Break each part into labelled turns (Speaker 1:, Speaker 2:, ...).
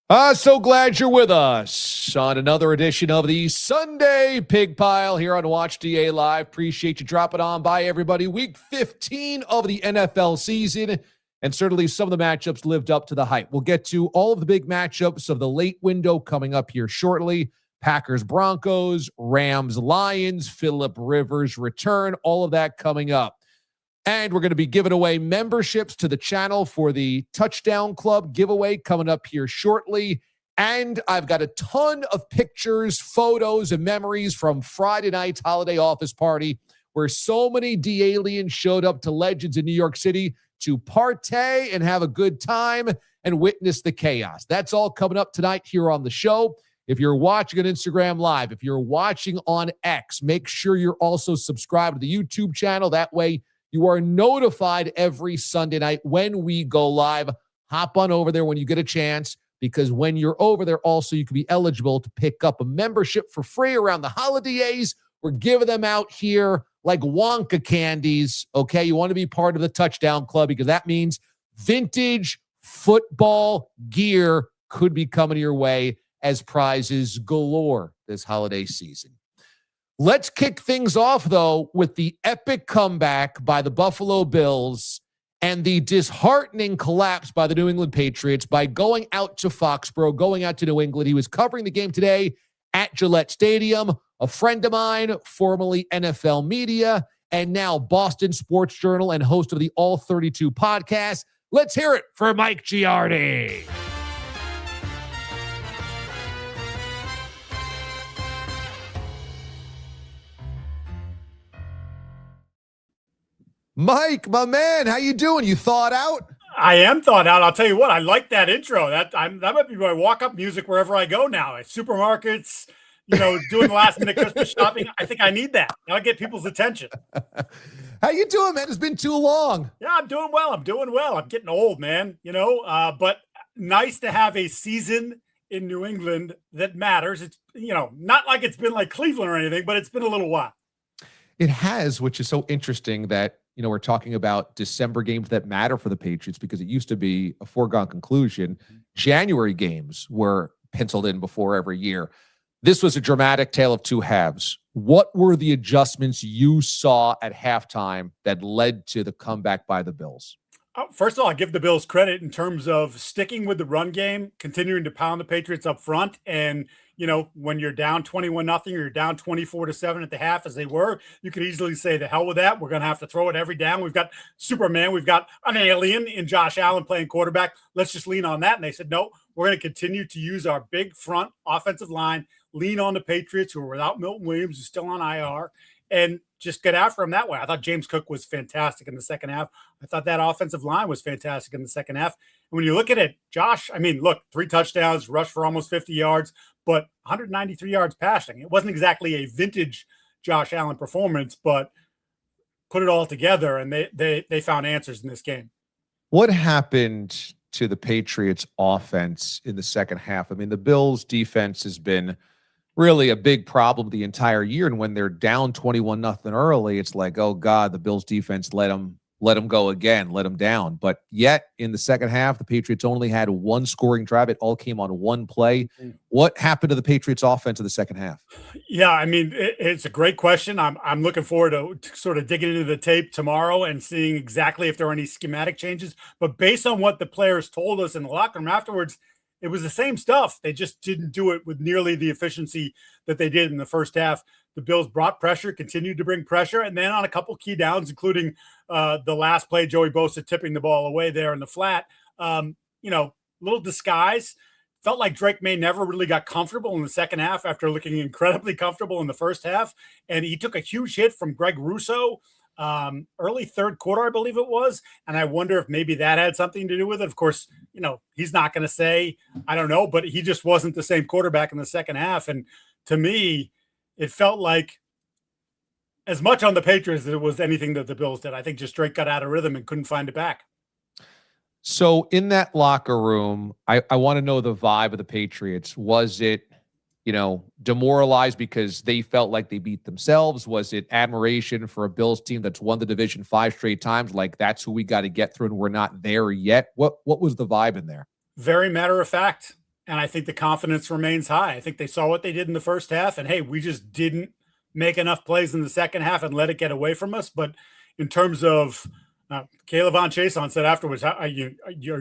Speaker 1: So glad you're with us on another edition of the Sunday Pig Pile here on Watch D.A. Live. Appreciate you dropping on by, everybody. Week 15 of the NFL season, and certainly some of the matchups lived up to the hype. We'll get to all of the big matchups of the late window coming up here shortly. Packers, Broncos, Rams, Lions, Phillip Rivers return, all of that coming up. And we're going to be giving away memberships to the channel for the Touchdown Club giveaway coming up here shortly. And I've got a ton of pictures, photos, and memories from Friday night's holiday office party where so many D-aliens showed up to Legends in New York City to partay and have a good time and witness the chaos. That's all coming up tonight here on the show. If you're watching on Instagram Live, if you're watching on X, make sure you're also subscribed to the YouTube channel. That way, you are notified every Sunday night when we go live. Hop on over there when you get a chance, because when you're over there, also, you can be eligible to pick up a membership for free around the holidays. We're giving them out here like Wonka candies, okay? You want to be part of the Touchdown Club because that means vintage football gear could be coming your way as prizes galore this holiday season. Let's kick things off, though, with the epic comeback by the Buffalo Bills and the disheartening collapse by the New England Patriots by going out to Foxborough, going out to New England. He was covering the game today at Gillette Stadium. A friend of mine, formerly NFL media, and now Boston Sports Journal and host of the All 32 podcast. Let's hear it for Mike Giardi. Mike, my man, how you doing? You thawed out?
Speaker 2: I am thawed out. I'll tell you what, I like that intro. That might be my walk-up music wherever I go now. At supermarkets, doing last-minute Christmas shopping. I think I need that. I'll get people's attention.
Speaker 1: How you doing, man? It's been too long.
Speaker 2: Yeah, I'm doing well. I'm getting old, man, but nice to have a season in New England that matters. It's, not like it's been like Cleveland or anything, but it's been a little while.
Speaker 1: It has, which is so interesting that we're talking about December games that matter for the Patriots because it used to be a foregone conclusion. January games were penciled in before every year. This was a dramatic tale of two halves. What were the adjustments you saw at halftime that led to the comeback by the Bills?
Speaker 2: First of all, I give the Bills credit in terms of sticking with the run game, continuing to pound the Patriots up front. And, when you're down 21-0, you're down 24-7 at the half as they were, you could easily say, the hell with that. We're going to have to throw it every down. We've got Superman. We've got an alien in Josh Allen playing quarterback. Let's just lean on that. And they said, no, we're going to continue to use our big front offensive line, lean on the Patriots who are without Milton Williams, who's still on IR, and just get after him that way. I thought James Cook was fantastic in the second half. I thought that offensive line was fantastic in the second half. And when you look at it, Josh, 3 touchdowns, rushed for almost 50 yards, but 193 yards passing. It wasn't exactly a vintage Josh Allen performance, but put it all together, and they found answers in this game.
Speaker 1: What happened to the Patriots offense in the second half? The Bills defense has been really a big problem the entire year. And when they're down 21-0 early, it's like, oh God, the Bills defense let them go again, let them down. But yet in the second half, the Patriots only had one scoring drive. It all came on one play. What happened to the Patriots offense in the second half?
Speaker 2: Yeah, it's a great question. I'm looking forward to sort of digging into the tape tomorrow and seeing exactly if there are any schematic changes. But based on what the players told us in the locker room afterwards, it was the same stuff. They just didn't do it with nearly the efficiency that they did in the first half. The Bills brought pressure, continued to bring pressure, and then on a couple key downs, including the last play, Joey Bosa tipping the ball away there in the flat, little disguise. Felt like Drake May never really got comfortable in the second half after looking incredibly comfortable in the first half, and he took a huge hit from Greg Russo early third quarter, I believe it was. And I wonder if maybe that had something to do with it. Of course, he's not going to say, I don't know, but he just wasn't the same quarterback in the second half. And to me, it felt like as much on the Patriots as it was anything that the Bills did. I think just Drake got out of rhythm and couldn't find it back.
Speaker 1: So in that locker room, I want to know the vibe of the Patriots. Was it, demoralized because they felt like they beat themselves? Was it admiration for a Bills team that's won the division 5 straight times? Like, that's who we got to get through and we're not there yet. What was the vibe in there?
Speaker 2: Very matter of fact. And I think the confidence remains high. I think they saw what they did in the first half, and hey, we just didn't make enough plays in the second half and let it get away from us. But in terms of Kayla Von Chason said afterwards, are you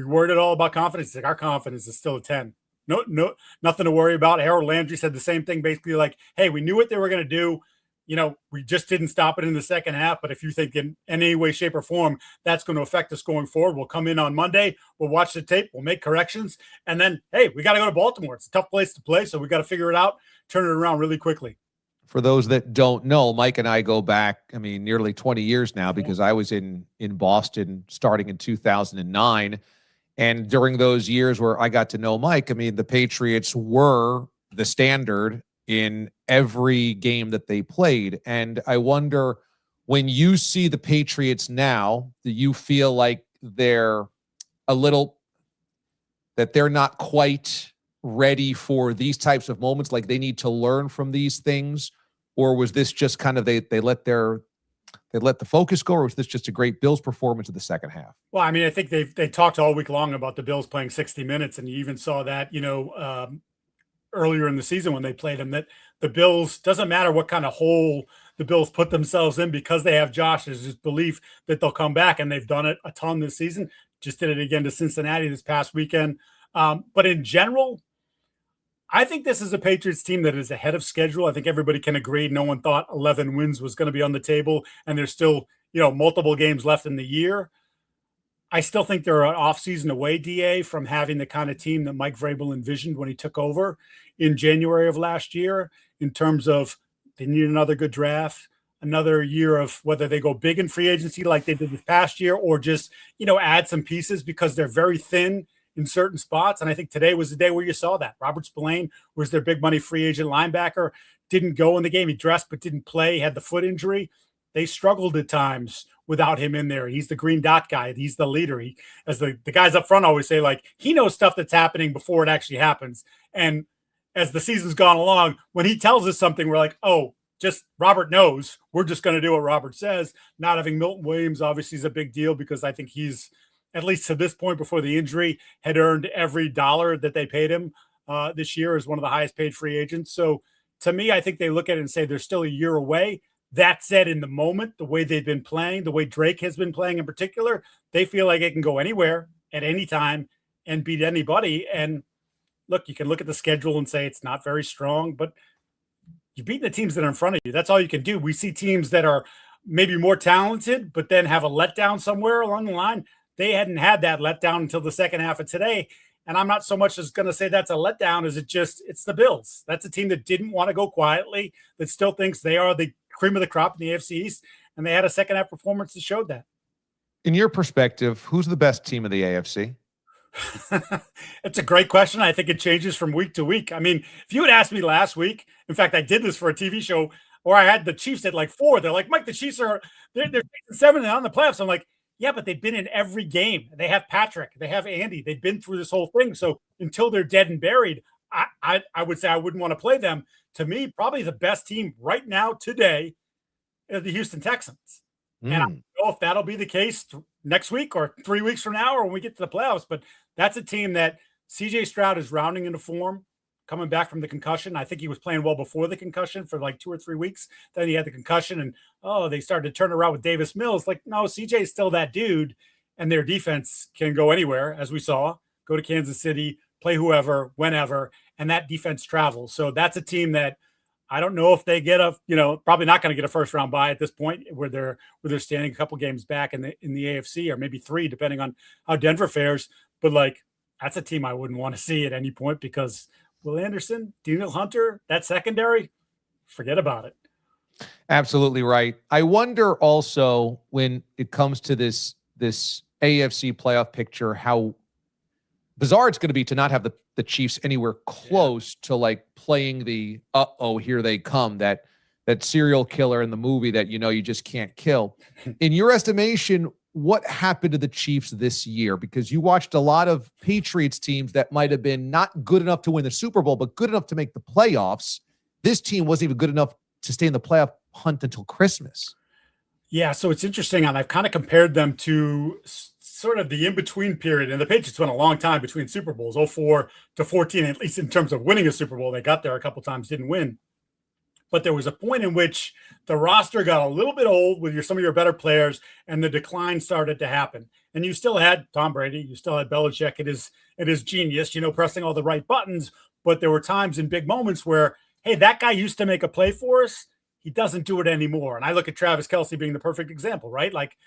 Speaker 2: worried at all about confidence? He's like, our confidence is still a 10. No, nothing to worry about. Harold Landry said the same thing, basically like, hey, we knew what they were going to do. We just didn't stop it in the second half. But if you think in any way, shape, or form that's going to affect us going forward, we'll come in on Monday, we'll watch the tape, we'll make corrections, and then, hey, we got to go to Baltimore. It's a tough place to play, so we got to figure it out, turn it around really quickly.
Speaker 1: For those that don't know, Mike and I go back, nearly 20 years now, because I was in Boston starting in 2009. And during those years where I got to know Mike, the Patriots were the standard in every game that they played. And I wonder, when you see the Patriots now, do you feel like they're not quite ready for these types of moments, like they need to learn from these things? Or was this just kind of they let the focus go, or was this just a great Bills performance in the second half?
Speaker 2: Well, I think they talked all week long about the Bills playing 60 minutes, and you even saw that, earlier in the season when they played them, that the Bills, doesn't matter what kind of hole the Bills put themselves in, because they have Josh, there's this belief that they'll come back, and they've done it a ton this season. Just did it again to Cincinnati this past weekend. But in general, I think this is a Patriots team that is ahead of schedule. I think everybody can agree. No one thought 11 wins was going to be on the table, and there's still, multiple games left in the year. I still think they're an offseason away, DA, from having the kind of team that Mike Vrabel envisioned when he took over in January of last year, in terms of they need another good draft, another year of whether they go big in free agency like they did this past year, or just, add some pieces, because they're very thin in certain spots. And I think today was the day where you saw that. Robert Spillane was their big money free agent linebacker, didn't go in the game. He dressed but didn't play, had the foot injury. They struggled at times without him in there. He's the green dot guy. He's the leader. He, as the guys up front always say, like, he knows stuff that's happening before it actually happens. And as the season's gone along, when he tells us something, we're like, oh, just Robert knows. We're just going to do what Robert says. Not having Milton Williams obviously is a big deal, because I think he's, at least to this point before the injury, had earned every dollar that they paid him this year as one of the highest paid free agents. So to me, I think they look at it and say they're still a year away. That said, in the moment, the way they've been playing, the way Drake has been playing in particular, they feel like it can go anywhere at any time and beat anybody. And look, you can look at the schedule and say it's not very strong, but you've beaten the teams that are in front of you. That's all you can do. We see teams that are maybe more talented, but then have a letdown somewhere along the line. They hadn't had that letdown until the second half of today. And I'm not so much as going to say that's a letdown as it's the Bills. That's a team that didn't want to go quietly, that still thinks they are the cream of the crop in the AFC East. And they had a second half performance that showed that.
Speaker 1: In your perspective, who's the best team of the AFC?
Speaker 2: It's a great question. I think it changes from week to week. If you had asked me last week, in fact, I did this for a TV show where I had the Chiefs at like 4. They're like, Mike, the Chiefs they're 7 and on the playoffs. I'm like, yeah, but they've been in every game. They have Patrick. They have Andy. They've been through this whole thing. So until they're dead and buried, I would say I wouldn't want to play them. To me, probably the best team right now today is the Houston Texans. And I don't know if that'll be the case next week or 3 weeks from now or when we get to the playoffs. But that's a team that CJ Stroud is rounding into form, coming back from the concussion. I think he was playing well before the concussion for like 2 or 3 weeks. Then he had the concussion, and they started to turn around with Davis Mills. Like, no, CJ is still that dude, and their defense can go anywhere, as we saw. Go to Kansas City, play whoever, whenever, and that defense travels. So that's a team that I don't know if they get probably not going to get a first round bye at this point, where they're standing a couple games back in the AFC, or maybe 3, depending on how Denver fares. But like, that's a team I wouldn't want to see at any point, because Will Anderson, Daniel Hunter, that secondary, forget about it.
Speaker 1: Absolutely right. I wonder also, when it comes to this AFC playoff picture, how bizarre it's going to be to not have the Chiefs anywhere close to like playing the here they come, that serial killer in the movie that you just can't kill. In your estimation, what happened to the Chiefs this year? Because you watched a lot of Patriots teams that might have been not good enough to win the Super Bowl, but good enough to make the playoffs. This team wasn't even good enough to stay in the playoff hunt until Christmas.
Speaker 2: Yeah, so it's interesting, and I've kind of compared them to sort of the in-between period, and the Patriots went a long time between Super Bowls, 04 to 14, at least in terms of winning a Super Bowl. They got there a couple times, didn't win. But there was a point in which the roster got a little bit old with some of your better players, and the decline started to happen. And you still had Tom Brady, you still had Belichick at his genius, pressing all the right buttons. But there were times in big moments where, hey, that guy used to make a play for us. He doesn't do it anymore. And I look at Travis Kelce being the perfect example, right? Like,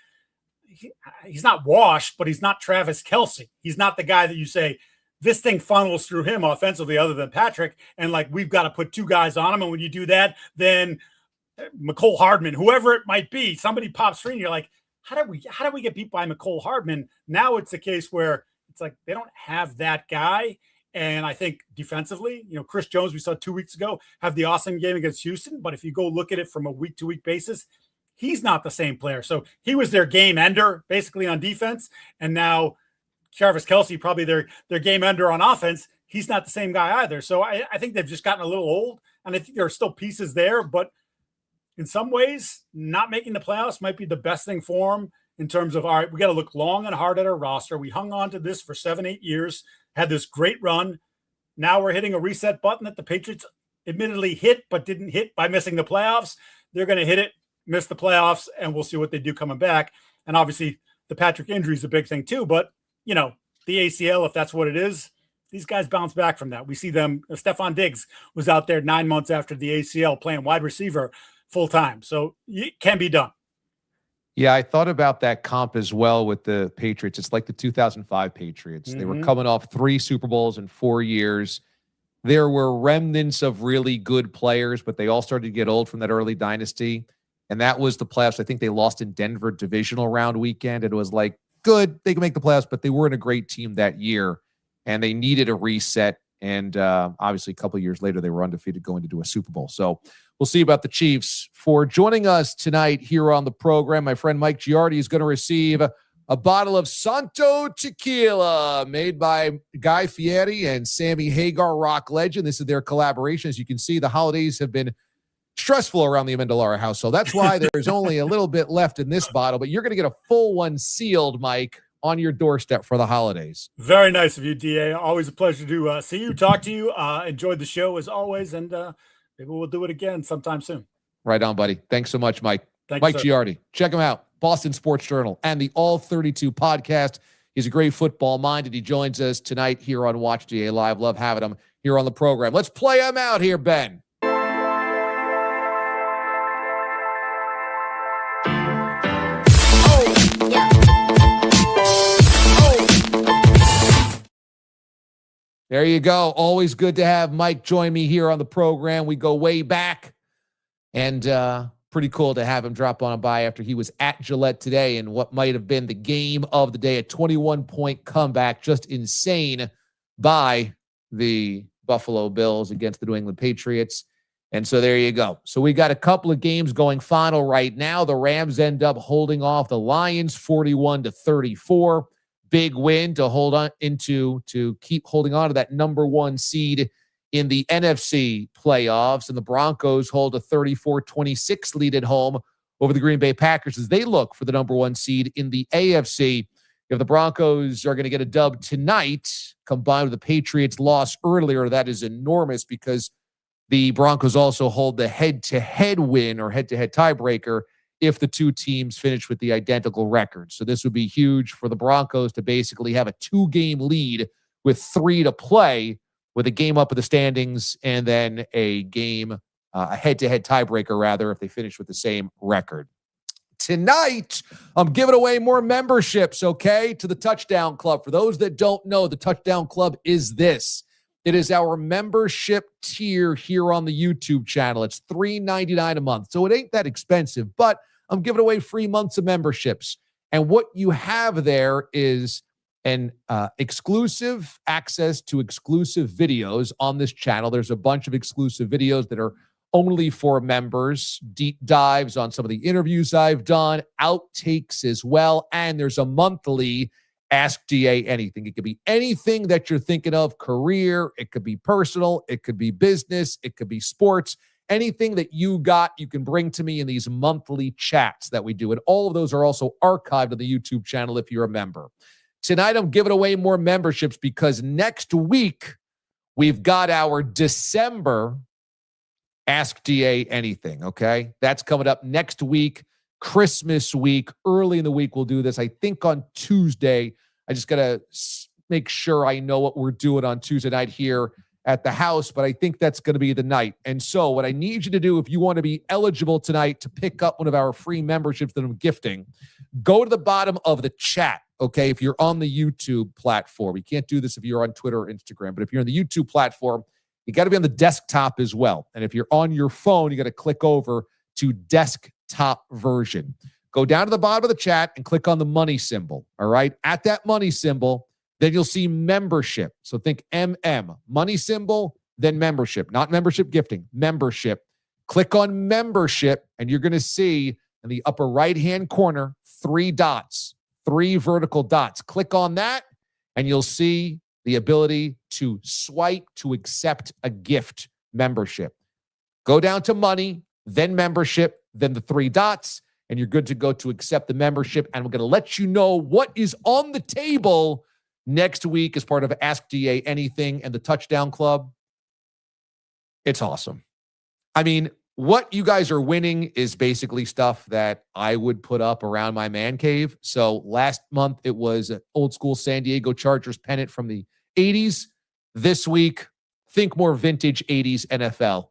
Speaker 2: he's not washed, but he's not Travis Kelce. He's not the guy that you say, this thing funnels through him offensively other than Patrick. And like, we've got to put two guys on him. And when you do that, then McCole Hardman, whoever it might be, somebody pops free and you're like, how do we get beat by McCole Hardman? Now it's a case where it's like, they don't have that guy. And I think defensively, Chris Jones, we saw 2 weeks ago, have the awesome game against Houston. But if you go look at it from a week-to-week basis, he's not the same player. So he was their game ender basically on defense. And now Travis Kelce, probably their game ender on offense. He's not the same guy either. So I think they've just gotten a little old. And I think there are still pieces there. But in some ways, not making the playoffs might be the best thing for them in terms of, all right, we got to look long and hard at our roster. We hung on to this for 7-8 years, had this great run. Now we're hitting a reset button that the Patriots admittedly hit, but didn't hit by missing the playoffs. They're going to hit it, miss the playoffs, and we'll see what they do coming back. And obviously the Patrick injury is a big thing too, but the ACL, if that's what it is, these guys bounce back from that. We see them. Stephon Diggs was out there 9 months after the ACL playing wide receiver full time. So it can be done.
Speaker 1: Yeah, I thought about that comp as well with the Patriots. It's like the 2005 Patriots. They were coming off 3 Super Bowls in 4 years. There were remnants of really good players, but they all started to get old from that early dynasty. And that was the playoffs. I think they lost in Denver divisional round weekend. It was like, good, they can make the playoffs, but they weren't a great team that year. And they needed a reset. And obviously, a couple of years later, they were undefeated going to do a Super Bowl. So we'll see about the Chiefs. For joining us tonight here on the program, my friend Mike Giardi is going to receive a bottle of Santo Tequila made by Guy Fieri and Sammy Hagar, rock legend. This is their collaboration. As you can see, the holidays have been stressful around the Amendolara household. That's why there's only a little bit left in this bottle, but you're going to get a full one sealed, Mike, on your doorstep for the holidays.
Speaker 2: Very nice of you, D.A. Always a pleasure to see you, talk to you. Enjoyed the show as always, and maybe we'll do it again sometime soon.
Speaker 1: Right on, buddy. Thanks so much, Mike.
Speaker 2: Thank
Speaker 1: Mike
Speaker 2: you,
Speaker 1: Giardi. Check him out. Boston Sports Journal and the All 32 podcast. He's a great football mind, and he joins us tonight here on Watch D.A. Live. Love having him here on the program. Let's play him out here, Ben. There you go. Always good to have Mike join me here on the program. We go way back, and pretty cool to have him drop on by after he was at Gillette today and what might have been the game of the day, a 21-point comeback, just insane by the Buffalo Bills against the New England Patriots. And so there you go. So we got a couple of games going final right now. The Rams end up holding off the Lions 41-34. Big win to hold on to keep holding on to that number 1 seed in the NFC playoffs. And the Broncos hold a 34-26 lead at home over the Green Bay Packers as they look for the number 1 seed in the AFC. If the Broncos are going to get a dub tonight, combined with the Patriots' loss earlier, that is enormous because the Broncos also hold the head-to-head win or head-to-head tiebreaker if the two teams finish with the identical record. So this would be huge for the Broncos to basically have a 2-game lead with 3 to play, with a game up of the standings and then a game, a head-to-head tiebreaker, rather, if they finish with the same record. Tonight, I'm giving away more memberships, okay, to the Touchdown Club. For those that don't know, the Touchdown Club is this. It is our membership tier here on the YouTube channel. It's $3.99 a month, so it ain't that expensive, but I'm giving away free months of memberships. And what you have there is an exclusive access to exclusive videos on this channel. There's a bunch of exclusive videos that are only for members, deep dives on some of the interviews I've done, outtakes as well, and there's a monthly Ask D.A. anything. It could be anything that you're thinking of, career, it could be personal, it could be business, it could be sports, anything that you got, you can bring to me in these monthly chats that we do. And all of those are also archived on the YouTube channel if you're a member. Tonight, I'm giving away more memberships because next week, we've got our December Ask D.A. Anything, okay? That's coming up next week, Christmas week. Early in the week, we'll do this. I think on Tuesday. I just got to make sure I know what we're doing on Tuesday night here at the house, but I think that's going to be the night. And so what I need you to do, if you want to be eligible tonight to pick up one of our free memberships that I'm gifting, go to the bottom of the chat, okay? If you're on the YouTube platform, you can't do this if you're on Twitter or Instagram, but if you're on the YouTube platform, you got to be on the desktop as well. And if you're on your phone, you got to click over to desktop version. Go down to the bottom of the chat and click on the money symbol, all right? At that money symbol, then you'll see membership. So think MM, money symbol, then membership, not membership gifting, membership. Click on membership, and you're going to see in the upper right-hand corner, 3 dots, 3 vertical dots. Click on that, and you'll see the ability to swipe to accept a gift membership. Go down to money, then membership, then the 3 dots, and you're good to go to accept the membership. And we're going to let you know what is on the table next week as part of Ask D.A. Anything and the Touchdown Club. It's awesome. I mean, what you guys are winning is basically stuff that I would put up around my man cave. So last month, it was an old school San Diego Chargers pennant from the 80s. This week, think more vintage 80s NFL.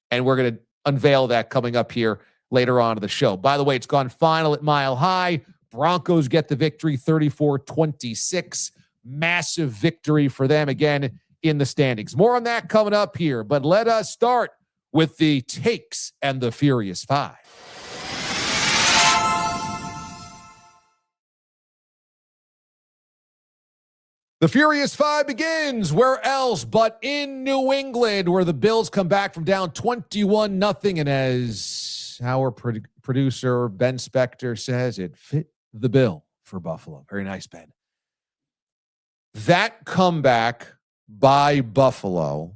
Speaker 1: And we're going to unveil that coming up here later on in the show. By the way, it's gone final at Mile High. Broncos get the victory 34-26. Massive victory for them again in the standings. More on that coming up here. But let us start with the takes and the Furious Five. The Furious Five begins where else but in New England, where the Bills come back from down 21-0. And as our producer, Ben Spector, says, it fit the bill for Buffalo. Very nice, Ben. That comeback by Buffalo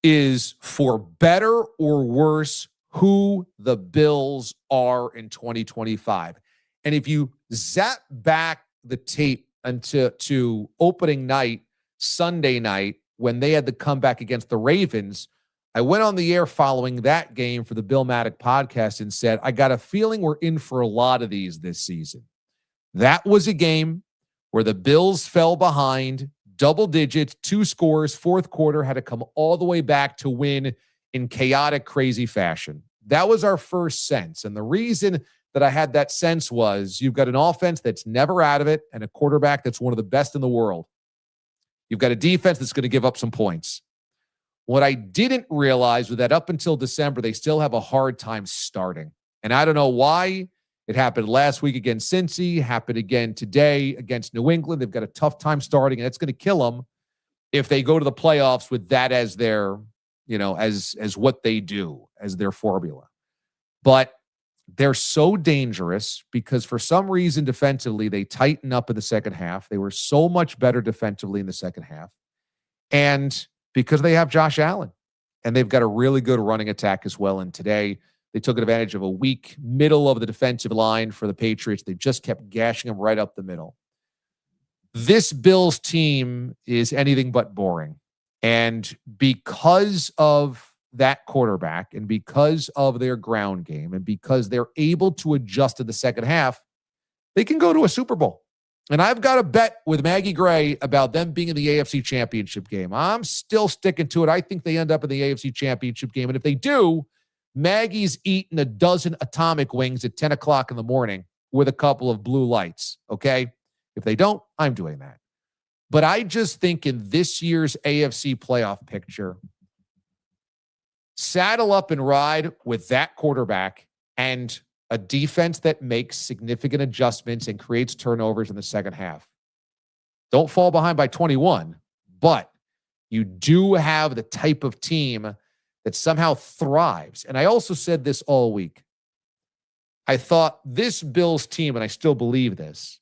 Speaker 1: is for better or worse who the Bills are in 2025. And if you zap back the tape to opening night, Sunday night, when they had the comeback against the Ravens, I went on the air following that game for the Bill Maddock podcast and said, I got a feeling we're in for a lot of these this season. That was a game where the Bills fell behind, double digits, 2 scores, fourth quarter, had to come all the way back to win in chaotic, crazy fashion. That was our first sense. And the reason that I had that sense was you've got an offense that's never out of it and a quarterback that's one of the best in the world. You've got a defense that's going to give up some points. What I didn't realize was that up until December, they still have a hard time starting. And I don't know why. It happened last week against Cincy, happened again today against New England. They've got a tough time starting, and it's going to kill them if they go to the playoffs with that as their, as what they do, as their formula. But they're so dangerous because for some reason defensively, they tighten up in the second half. They were so much better defensively in the second half. And because they have Josh Allen, and they've got a really good running attack as well. And today, they took advantage of a weak middle of the defensive line for the Patriots. They just kept gashing them right up the middle. This Bills team is anything but boring. And because of that quarterback and because of their ground game and because they're able to adjust in the second half, they can go to a Super Bowl. And I've got a bet with Maggie Gray about them being in the AFC Championship game. I'm still sticking to it. I think they end up in the AFC Championship game. And if they do, Maggie's eating a dozen atomic wings at 10 o'clock in the morning with a couple of blue lights, okay? If they don't, I'm doing that. But I just think in this year's AFC playoff picture, saddle up and ride with that quarterback and a defense that makes significant adjustments and creates turnovers in the second half. Don't fall behind by 21, but you do have the type of team that somehow thrives. And I also said this all week. I thought this Bills team, and I still believe this,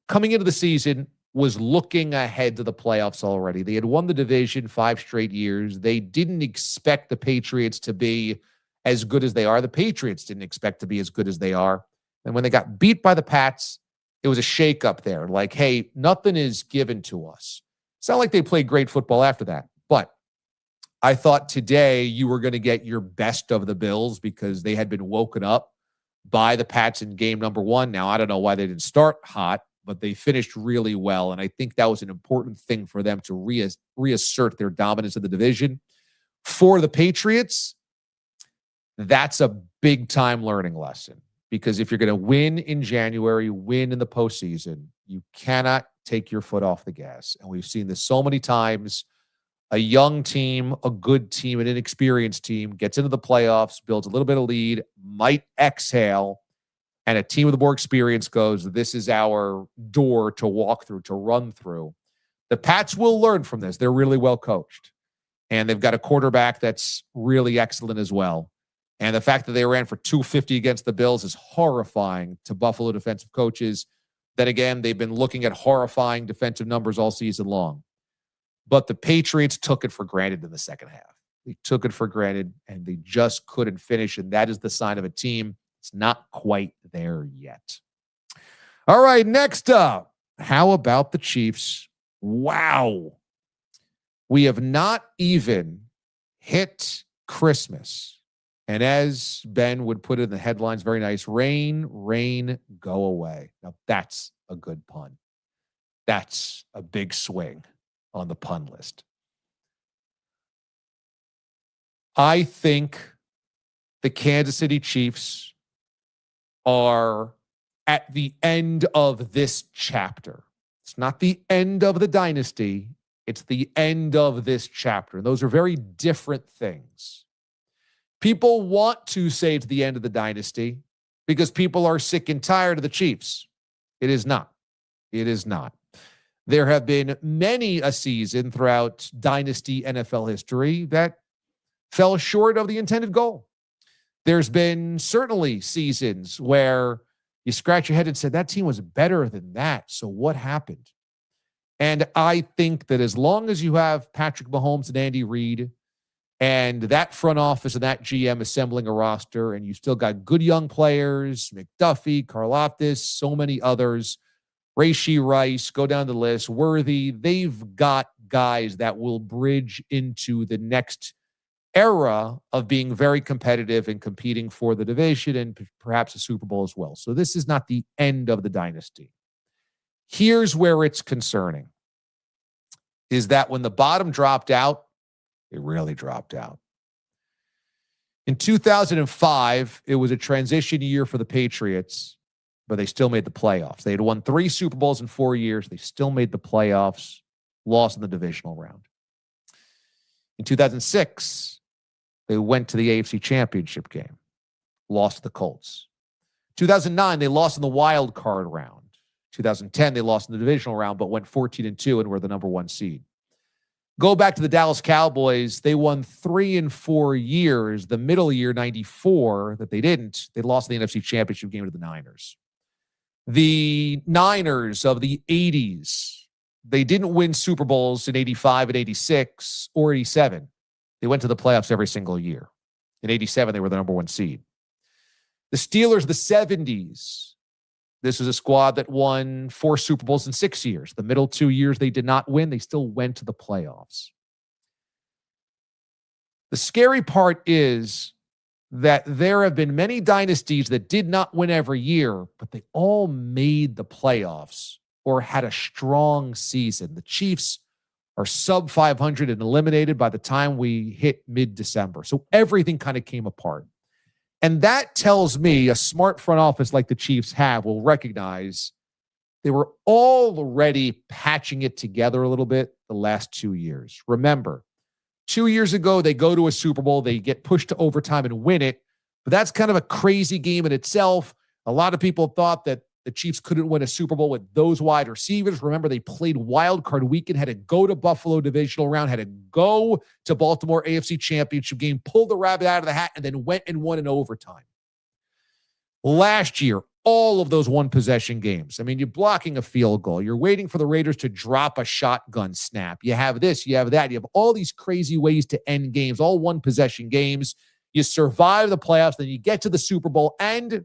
Speaker 1: coming into the season, was looking ahead to the playoffs already. They had won the division 5 straight years. They didn't expect the Patriots to be as good as they are. The Patriots didn't expect to be as good as they are. And when they got beat by the Pats, it was a shakeup there. Like, hey, nothing is given to us. It's not like they played great football after that. But I thought today you were going to get your best of the Bills because they had been woken up by the Pats in game number 1. Now, I don't know why they didn't start hot, but they finished really well. And I think that was an important thing for them to reassert their dominance of the division. For the Patriots, that's a big-time learning lesson. Because if you're going to win in January, win in the postseason, you cannot take your foot off the gas. And we've seen this so many times. A young team, a good team, an inexperienced team gets into the playoffs, builds a little bit of lead, might exhale, and a team with more experience goes, this is our door to walk through, to run through. The Pats will learn from this. They're really well coached. And they've got a quarterback that's really excellent as well. And the fact that they ran for 250 against the Bills is horrifying to Buffalo defensive coaches. Then again, they've been looking at horrifying defensive numbers all season long. But the Patriots took it for granted in the second half. They took it for granted, and they just couldn't finish. And that is the sign of a team that's not quite there yet. All right, next up, how about the Chiefs? Wow. We have not even hit Christmas. And as Ben would put it in the headlines, very nice, rain, rain, go away. Now, that's a good pun. That's a big swing on the pun list. I think the Kansas City Chiefs are at the end of this chapter. It's not the end of the dynasty. It's the end of this chapter. And those are very different things. People want to say it's the end of the dynasty because people are sick and tired of the Chiefs. It is not. It is not. There have been many a season throughout dynasty NFL history that fell short of the intended goal. There's been certainly seasons where you scratch your head and said, that team was better than that. So what happened? And I think that as long as you have Patrick Mahomes and Andy Reid and that front office and that GM assembling a roster, and you still got good young players, McDuffie, Karlaftis, so many others, Rashee Rice, go down the list, Worthy, they've got guys that will bridge into the next era of being very competitive and competing for the division and perhaps a Super Bowl as well. So this is not the end of the dynasty. Here's where it's concerning, is that when the bottom dropped out, it really dropped out. In 2005, it was a transition year for the Patriots, but they still made the playoffs. They had won 3 Super Bowls in 4 years. They still made the playoffs, lost in the divisional round. In 2006, they went to the AFC Championship game, lost to the Colts. 2009, they lost in the wild card round. 2010, they lost in the divisional round, but went 14-2 and were the number 1 seed. Go back to the Dallas Cowboys. They won 3 in 4 years. The middle year, 94, that they didn't. They lost the NFC Championship game to the Niners. The Niners of the 80s, they didn't win Super Bowls in 85 and 86 or 87. They went to the playoffs every single year. In 87, they were the number 1 seed. The Steelers, the 70s, this was a squad that won 4 Super Bowls in 6 years. The middle 2 years they did not win. They still went to the playoffs. The scary part is that there have been many dynasties that did not win every year, but they all made the playoffs or had a strong season. The Chiefs are sub 500 and eliminated by the time we hit mid-December. So everything kind of came apart. And that tells me a smart front office like the Chiefs have will recognize they were already patching it together a little bit the last 2 years. Remember, 2 years ago, they go to a Super Bowl, they get pushed to overtime and win it. But that's kind of a crazy game in itself. A lot of people thought that the Chiefs couldn't win a Super Bowl with those wide receivers. Remember, they played wild card weekend, had to go to Buffalo divisional round, had to go to Baltimore AFC Championship game, pulled the rabbit out of the hat, and then went and won in overtime. Last year, all of those one-possession games. I mean, you're blocking a field goal. You're waiting for the Raiders to drop a shotgun snap. You have this, you have that. You have all these crazy ways to end games, all one-possession games. You survive the playoffs, then you get to the Super Bowl, and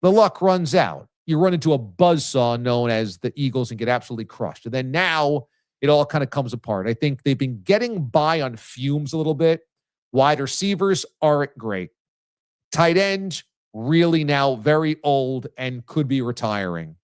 Speaker 1: the luck runs out. You run into a buzzsaw known as the Eagles and get absolutely crushed. And then now it all kind of comes apart. I think they've been getting by on fumes a little bit. Wide receivers aren't great. Tight end, really now very old and could be retiring.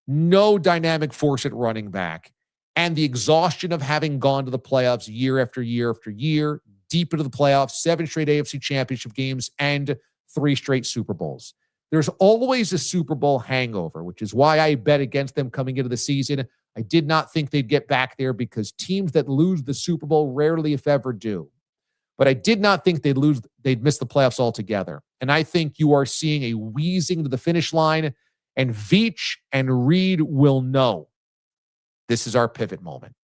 Speaker 1: No dynamic force at running back. And the exhaustion of having gone to the playoffs year after year after year, deep into the playoffs, 7 straight AFC championship games, and 3 straight Super Bowls. There's always a Super Bowl hangover, which is why I bet against them coming into the season. I did not think they'd get back there because teams that lose the Super Bowl rarely, if ever, do. But I did not think they'd miss the playoffs altogether. And I think you are seeing a wheezing to the finish line, and Veach and Reed will know this is our pivot moment.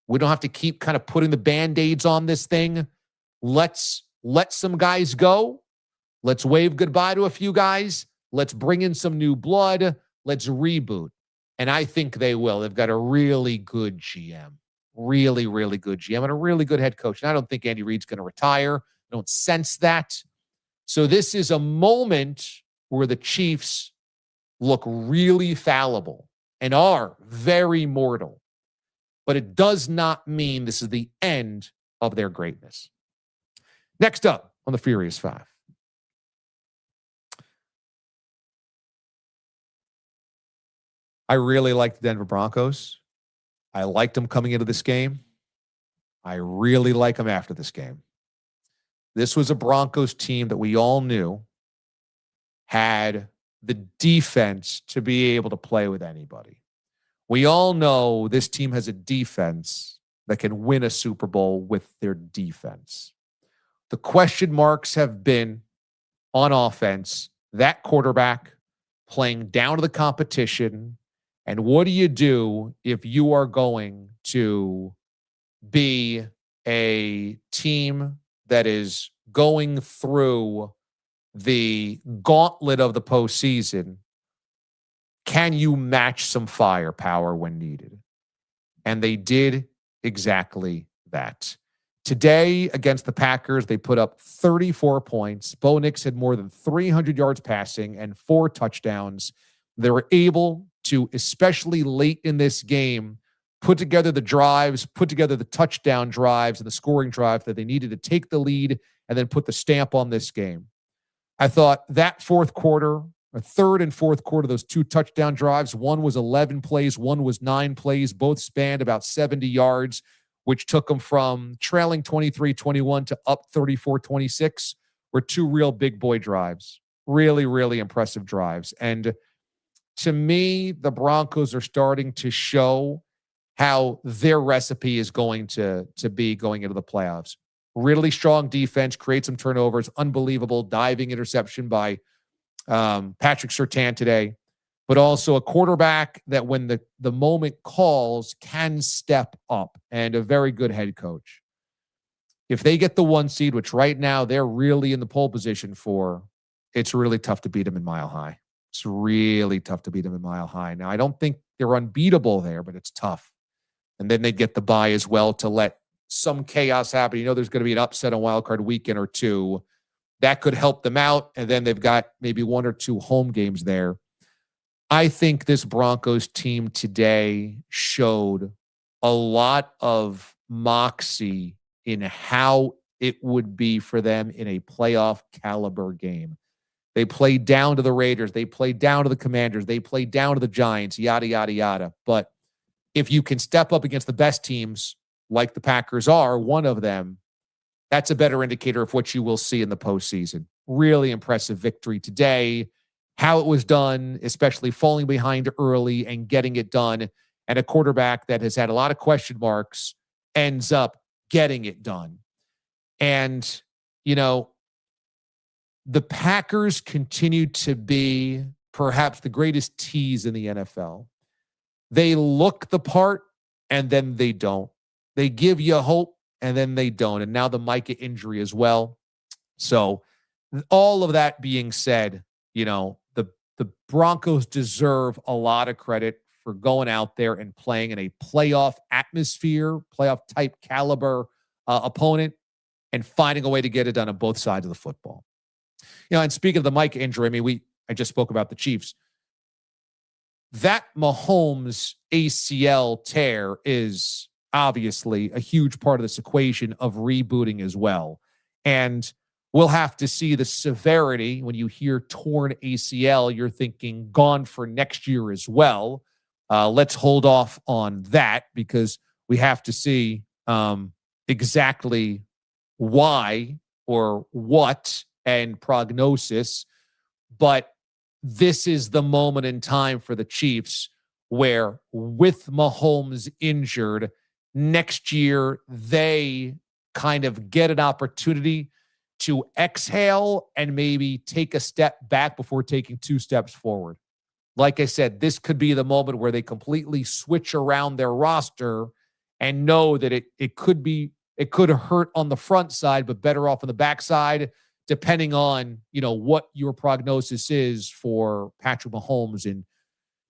Speaker 1: We don't have to keep kind of putting the Band-Aids on this thing. Let's let some guys go. Let's wave goodbye to a few guys. Let's bring in some new blood. Let's reboot. And I think they will. They've got a really good GM. Really, really good GM and a really good head coach. And I don't think Andy Reid's going to retire. I don't sense that. So this is a moment where the Chiefs look really fallible and are very mortal. But it does not mean this is the end of their greatness. Next up on the Furious Five. I really like the Denver Broncos. I liked them coming into this game. I really like them after this game. This was a Broncos team that we all knew had the defense to be able to play with anybody. We all know this team has a defense that can win a Super Bowl with their defense. The question marks have been on offense, that quarterback playing down to the competition. And what do you do if you are going to be a team that is going through the gauntlet of the postseason? Can you match some firepower when needed? And they did exactly that. Today, against the Packers, they put up 34 points. Bo Nix had more than 300 yards passing and 4 touchdowns. They were able to, especially late in this game, put together the drives, put together the touchdown drives and the scoring drive that they needed to take the lead and then put the stamp on this game. I thought that fourth quarter, or third and fourth quarter, those 2 touchdown drives, one was 11 plays, one was 9 plays, both spanned about 70 yards, which took them from trailing 23-21 to up 34-26, were 2 real big boy drives. Really, really impressive drives. And to me, the Broncos are starting to show how their recipe is going to be going into the playoffs. Really strong defense, create some turnovers, unbelievable diving interception by Patrick Surtain today, but also a quarterback that when the moment calls can step up, and a very good head coach. If they get the 1 seed, which right now they're really in the pole position for, it's really tough to beat them in Mile High. It's really tough to beat them in Mile High. Now, I don't think they're unbeatable there, but it's tough. And then they get the bye as well to let some chaos happen. You know, there's going to be an upset on Wild Card weekend or 2. That could help them out. And then they've got maybe 1 or 2 home games there. I think this Broncos team today showed a lot of moxie in how it would be for them in a playoff caliber game. They played down to the Raiders. They played down to the Commanders. They played down to the Giants, yada, yada, yada. But if you can step up against the best teams like the Packers are, one of them, that's a better indicator of what you will see in the postseason. Really impressive victory today. How it was done, especially falling behind early and getting it done, and a quarterback that has had a lot of question marks ends up getting it done. And, you know, the Packers continue to be perhaps the greatest tease in the NFL. They look the part, and then they don't. They give you hope, and then they don't. And now the Micah injury as well. So all of that being said, you know, the Broncos deserve a lot of credit for going out there and playing in a playoff atmosphere, playoff type caliber opponent, and finding a way to get it done on both sides of the football. And speaking of the Mike injury, I mean, I just spoke about the Chiefs. That Mahomes ACL tear is obviously a huge part of this equation of rebooting as well. And we'll have to see the severity. When you hear torn ACL, you're thinking gone for next year as well. Let's hold off on that because we have to see exactly why or what and prognosis. But this is the moment in time for the Chiefs where, with Mahomes injured, next year they kind of get an opportunity to exhale and maybe take a step back before taking 2 steps forward. Like I said, this could be the moment where they completely switch around their roster and know that it could hurt on the front side, but better off on the backside, depending on, what your prognosis is for Patrick Mahomes in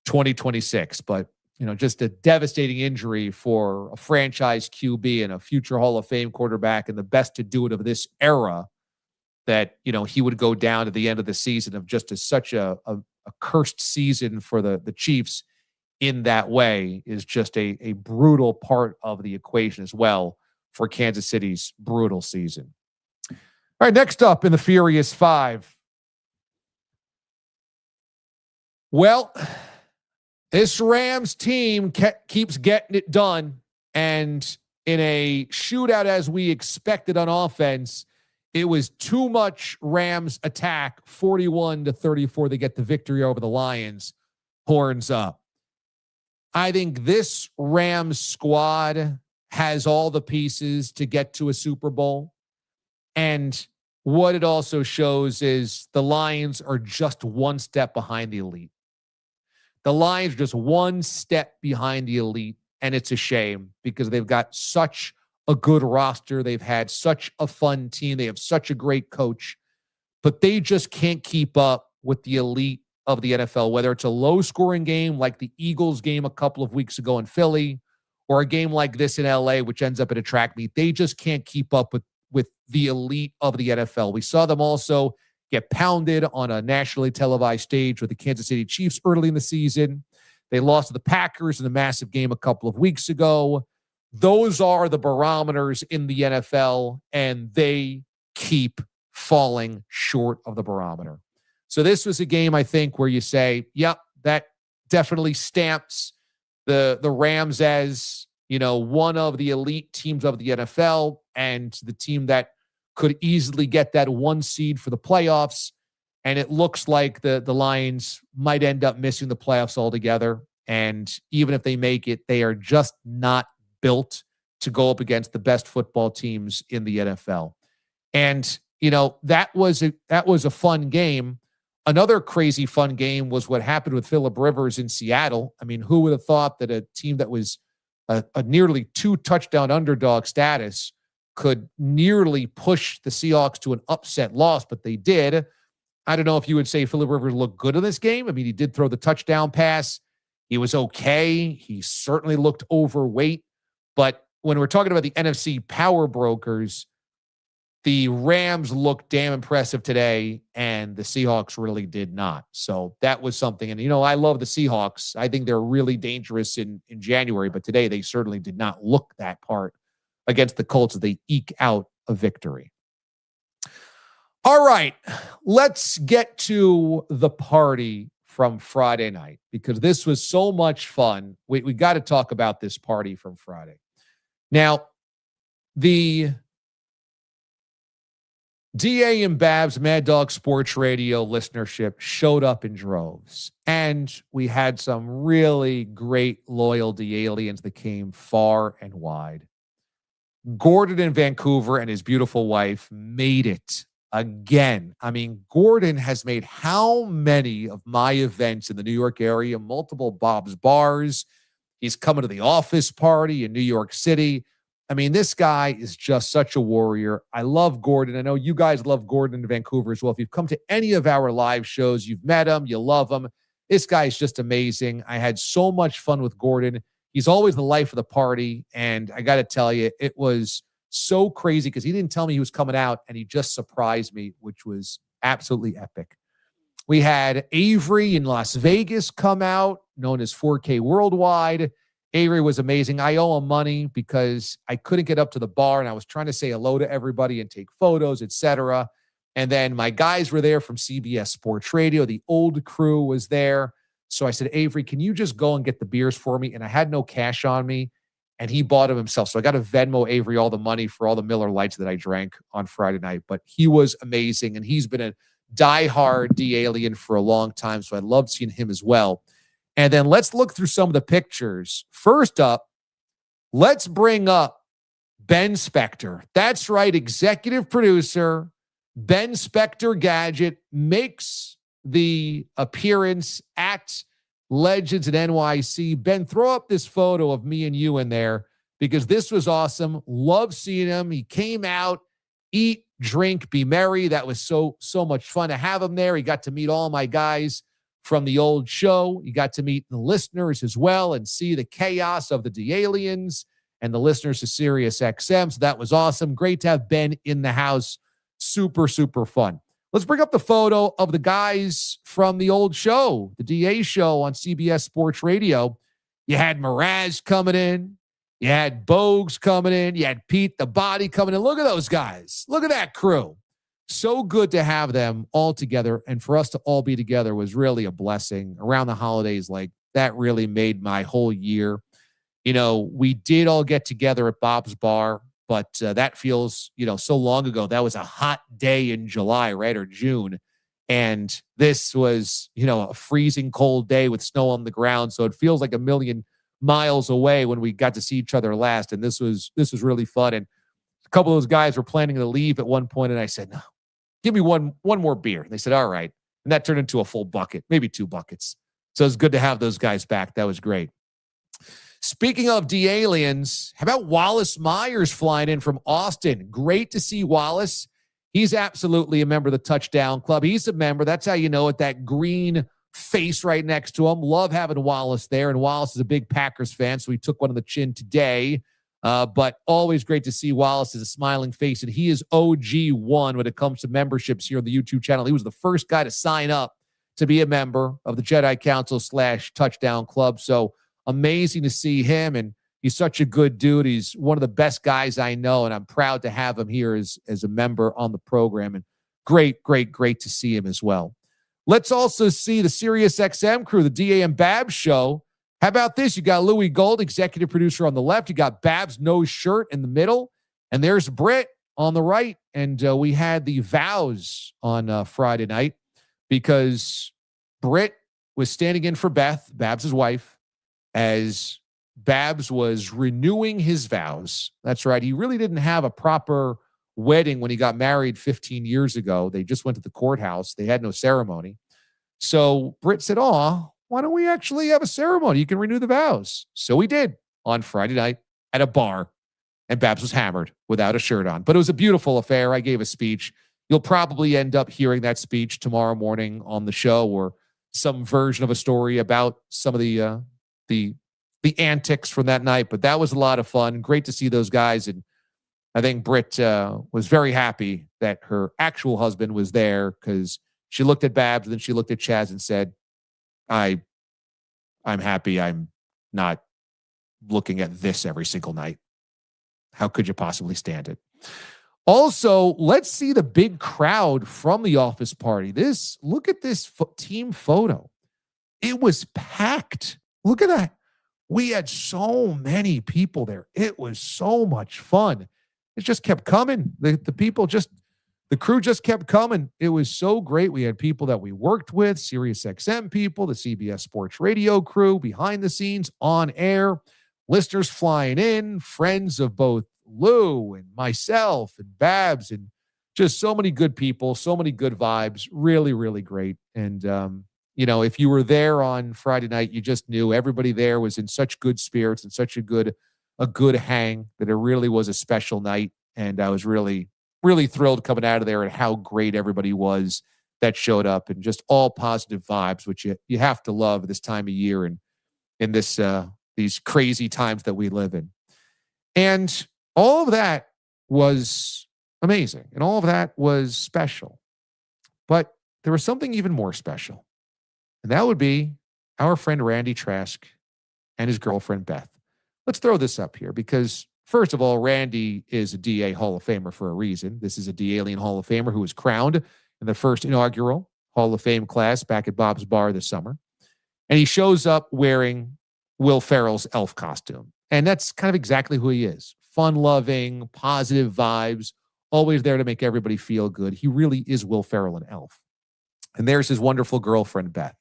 Speaker 1: 2026. But, just a devastating injury for a franchise QB and a future Hall of Fame quarterback and the best to do it of this era, that, he would go down at the end of the season of just such a cursed season for the Chiefs in that way is just a brutal part of the equation as well for Kansas City's brutal season. All right, next up in the Furious Five. Well, this Rams team keeps getting it done. And in a shootout as we expected on offense, it was too much Rams attack, 41-34. They get the victory over the Lions. Horns up. I think this Rams squad has all the pieces to get to a Super Bowl. And what it also shows is the Lions are just one step behind the elite. The Lions are just one step behind the elite, and it's a shame because they've got such a good roster. They've had such a fun team. They have such a great coach, but they just can't keep up with the elite of the NFL, whether it's a low-scoring game like the Eagles game a couple of weeks ago in Philly or a game like this in LA, which ends up at a track meet. They just can't keep up with the elite of the NFL. We saw them also get pounded on a nationally televised stage with the Kansas City Chiefs early in the season. They lost to the Packers in the massive game a couple of weeks ago. Those are the barometers in the NFL, and they keep falling short of the barometer. So this was a game, I think, where you say, yep, that definitely stamps the Rams as, one of the elite teams of the NFL and the team that could easily get that 1 seed for the playoffs. And it looks like the Lions might end up missing the playoffs altogether. And even if they make it, they are just not built to go up against the best football teams in the NFL. And, that was a fun game. Another crazy fun game was what happened with Phillip Rivers in Seattle. I mean, who would have thought that a team that was a nearly 2-touchdown underdog status could nearly push the Seahawks to an upset loss, but they did. I don't know if you would say Phillip Rivers looked good in this game. I mean, he did throw the touchdown pass. He was okay. He certainly looked overweight. But when we're talking about the NFC power brokers, the Rams looked damn impressive today, and the Seahawks really did not. So that was something. And, I love the Seahawks. I think they're really dangerous in January, but today they certainly did not look that part against the Colts as they eke out a victory. All right, let's get to the party from Friday night because this was so much fun. We got to talk about this party from Friday. Now, the D.A. and Babs Mad Dog Sports Radio listenership showed up in droves, and we had some really great loyalty aliens that came far and wide. Gordon in Vancouver and his beautiful wife made it again. I mean, Gordon has made how many of my events in the New York area, multiple Bob's Bars. He's coming to the office party in New York City. I mean, this guy is just such a warrior. I love Gordon. I know you guys love Gordon in Vancouver as well. If you've come to any of our live shows, you've met him, you love him. This guy is just amazing. I had so much fun with Gordon. He's always the life of the party. And I got to tell you, it was so crazy because he didn't tell me he was coming out and he just surprised me, which was absolutely epic. We had Avery in Las Vegas come out, known as 4K Worldwide. Avery was amazing. I owe him money because I couldn't get up to the bar and I was trying to say hello to everybody and take photos, etc. And then my guys were there from CBS Sports Radio. The old crew was there. So I said, Avery, can you just go and get the beers for me? And I had no cash on me and he bought them himself. So I got to Venmo Avery all the money for all the Miller Lights that I drank on Friday night. But he was amazing. And he's been a diehard D-Alien for a long time. So I loved seeing him as well. And then let's look through some of the pictures. First up, let's bring up Ben Spector. That's right, executive producer Ben Spector Gadget makes the appearance at Legends at NYC. Ben, throw up this photo of me and you in there because this was awesome. Love seeing him. He came out, eat, drink, be merry. That was so much fun to have him there. He got to meet all my guys from the old show. You got to meet the listeners as well and see the chaos of the D-Aliens and the listeners to Sirius XM. So that was awesome. Great to have Ben in the house. Super fun. Let's bring up the photo of the guys from the old show, the DA show on CBS Sports Radio. You had Mraz coming in. You had Bogues coming in. You had Pete the Body coming in. Look at those guys. Look at that crew. So good to have them all together. And for us to all be together was really a blessing around the holidays. Like that really made my whole year. You know, we did all get together at Bob's Bar, but that feels, so long ago. That was a hot day in July, right? Or June. And this was, a freezing cold day with snow on the ground. So it feels like a million miles away when we got to see each other last. And this was really fun. And a couple of those guys were planning to leave at one point, and I said, no, give me one more beer. And they said, all right. And that turned into a full bucket, maybe 2 buckets. So it's good to have those guys back. That was great. Speaking of D-Aliens, how about Wallace Myers flying in from Austin? Great to see Wallace. He's absolutely a member of the Touchdown Club. He's a member. That's how you know it, that green face right next to him. Love having Wallace there. And Wallace is a big Packers fan, so he took one on the chin today. But always great to see Wallace as a smiling face. And he is OG1 when it comes to memberships here on the YouTube channel. He was the first guy to sign up to be a member of the Jedi Council / Touchdown Club. So amazing to see him. And he's such a good dude. He's one of the best guys I know. And I'm proud to have him here as a member on the program. And great to see him as well. Let's also see the Sirius XM crew, the DA and Babs show. How about this? You got Louis Gold, executive producer on the left. You got Babs' no shirt in the middle. And there's Britt on the right. And we had the vows on Friday night because Britt was standing in for Beth, Babs' wife, as Babs was renewing his vows. That's right. He really didn't have a proper wedding when he got married 15 years ago. They just went to the courthouse. They had no ceremony. So Britt said, why don't we actually have a ceremony? You can renew the vows. So we did on Friday night at a bar, and Babs was hammered without a shirt on. But it was a beautiful affair. I gave a speech. You'll probably end up hearing that speech tomorrow morning on the show, or some version of a story about some of the antics from that night. But that was a lot of fun. Great to see those guys. And I think Britt was very happy that her actual husband was there, because she looked at Babs and then she looked at Chaz and said, I'm happy I'm not looking at this every single night. How could you possibly stand it? Also, let's see the big crowd from the office party. Look at this team photo. It was packed. Look at that. We had so many people there. It was so much fun. It just kept coming. The crew just kept coming. It was so great. We had people that we worked with, Sirius XM people, the CBS Sports Radio crew, behind the scenes, on air, listeners flying in, friends of both Lou and myself and Babs, and just so many good people, so many good vibes. Really great. And, if you were there on Friday night, you just knew everybody there was in such good spirits and such a good a good hang, that it really was a special night. And I was really, really thrilled coming out of there and how great everybody was that showed up, and just all positive vibes, which you have to love this time of year and in this these crazy times that we live in. And all of that was amazing, and all of that was special. But there was something even more special, and that would be our friend Randy Trask and his girlfriend Beth. Let's throw this up here because, first of all, Randy is a DA Hall of Famer for a reason. This is a DA Hall of Famer who was crowned in the first inaugural Hall of Fame class back at Bob's Bar this summer. And he shows up wearing Will Ferrell's elf costume. And that's kind of exactly who he is. Fun-loving, positive vibes, always there to make everybody feel good. He really is Will Ferrell, an elf. And there's his wonderful girlfriend, Beth.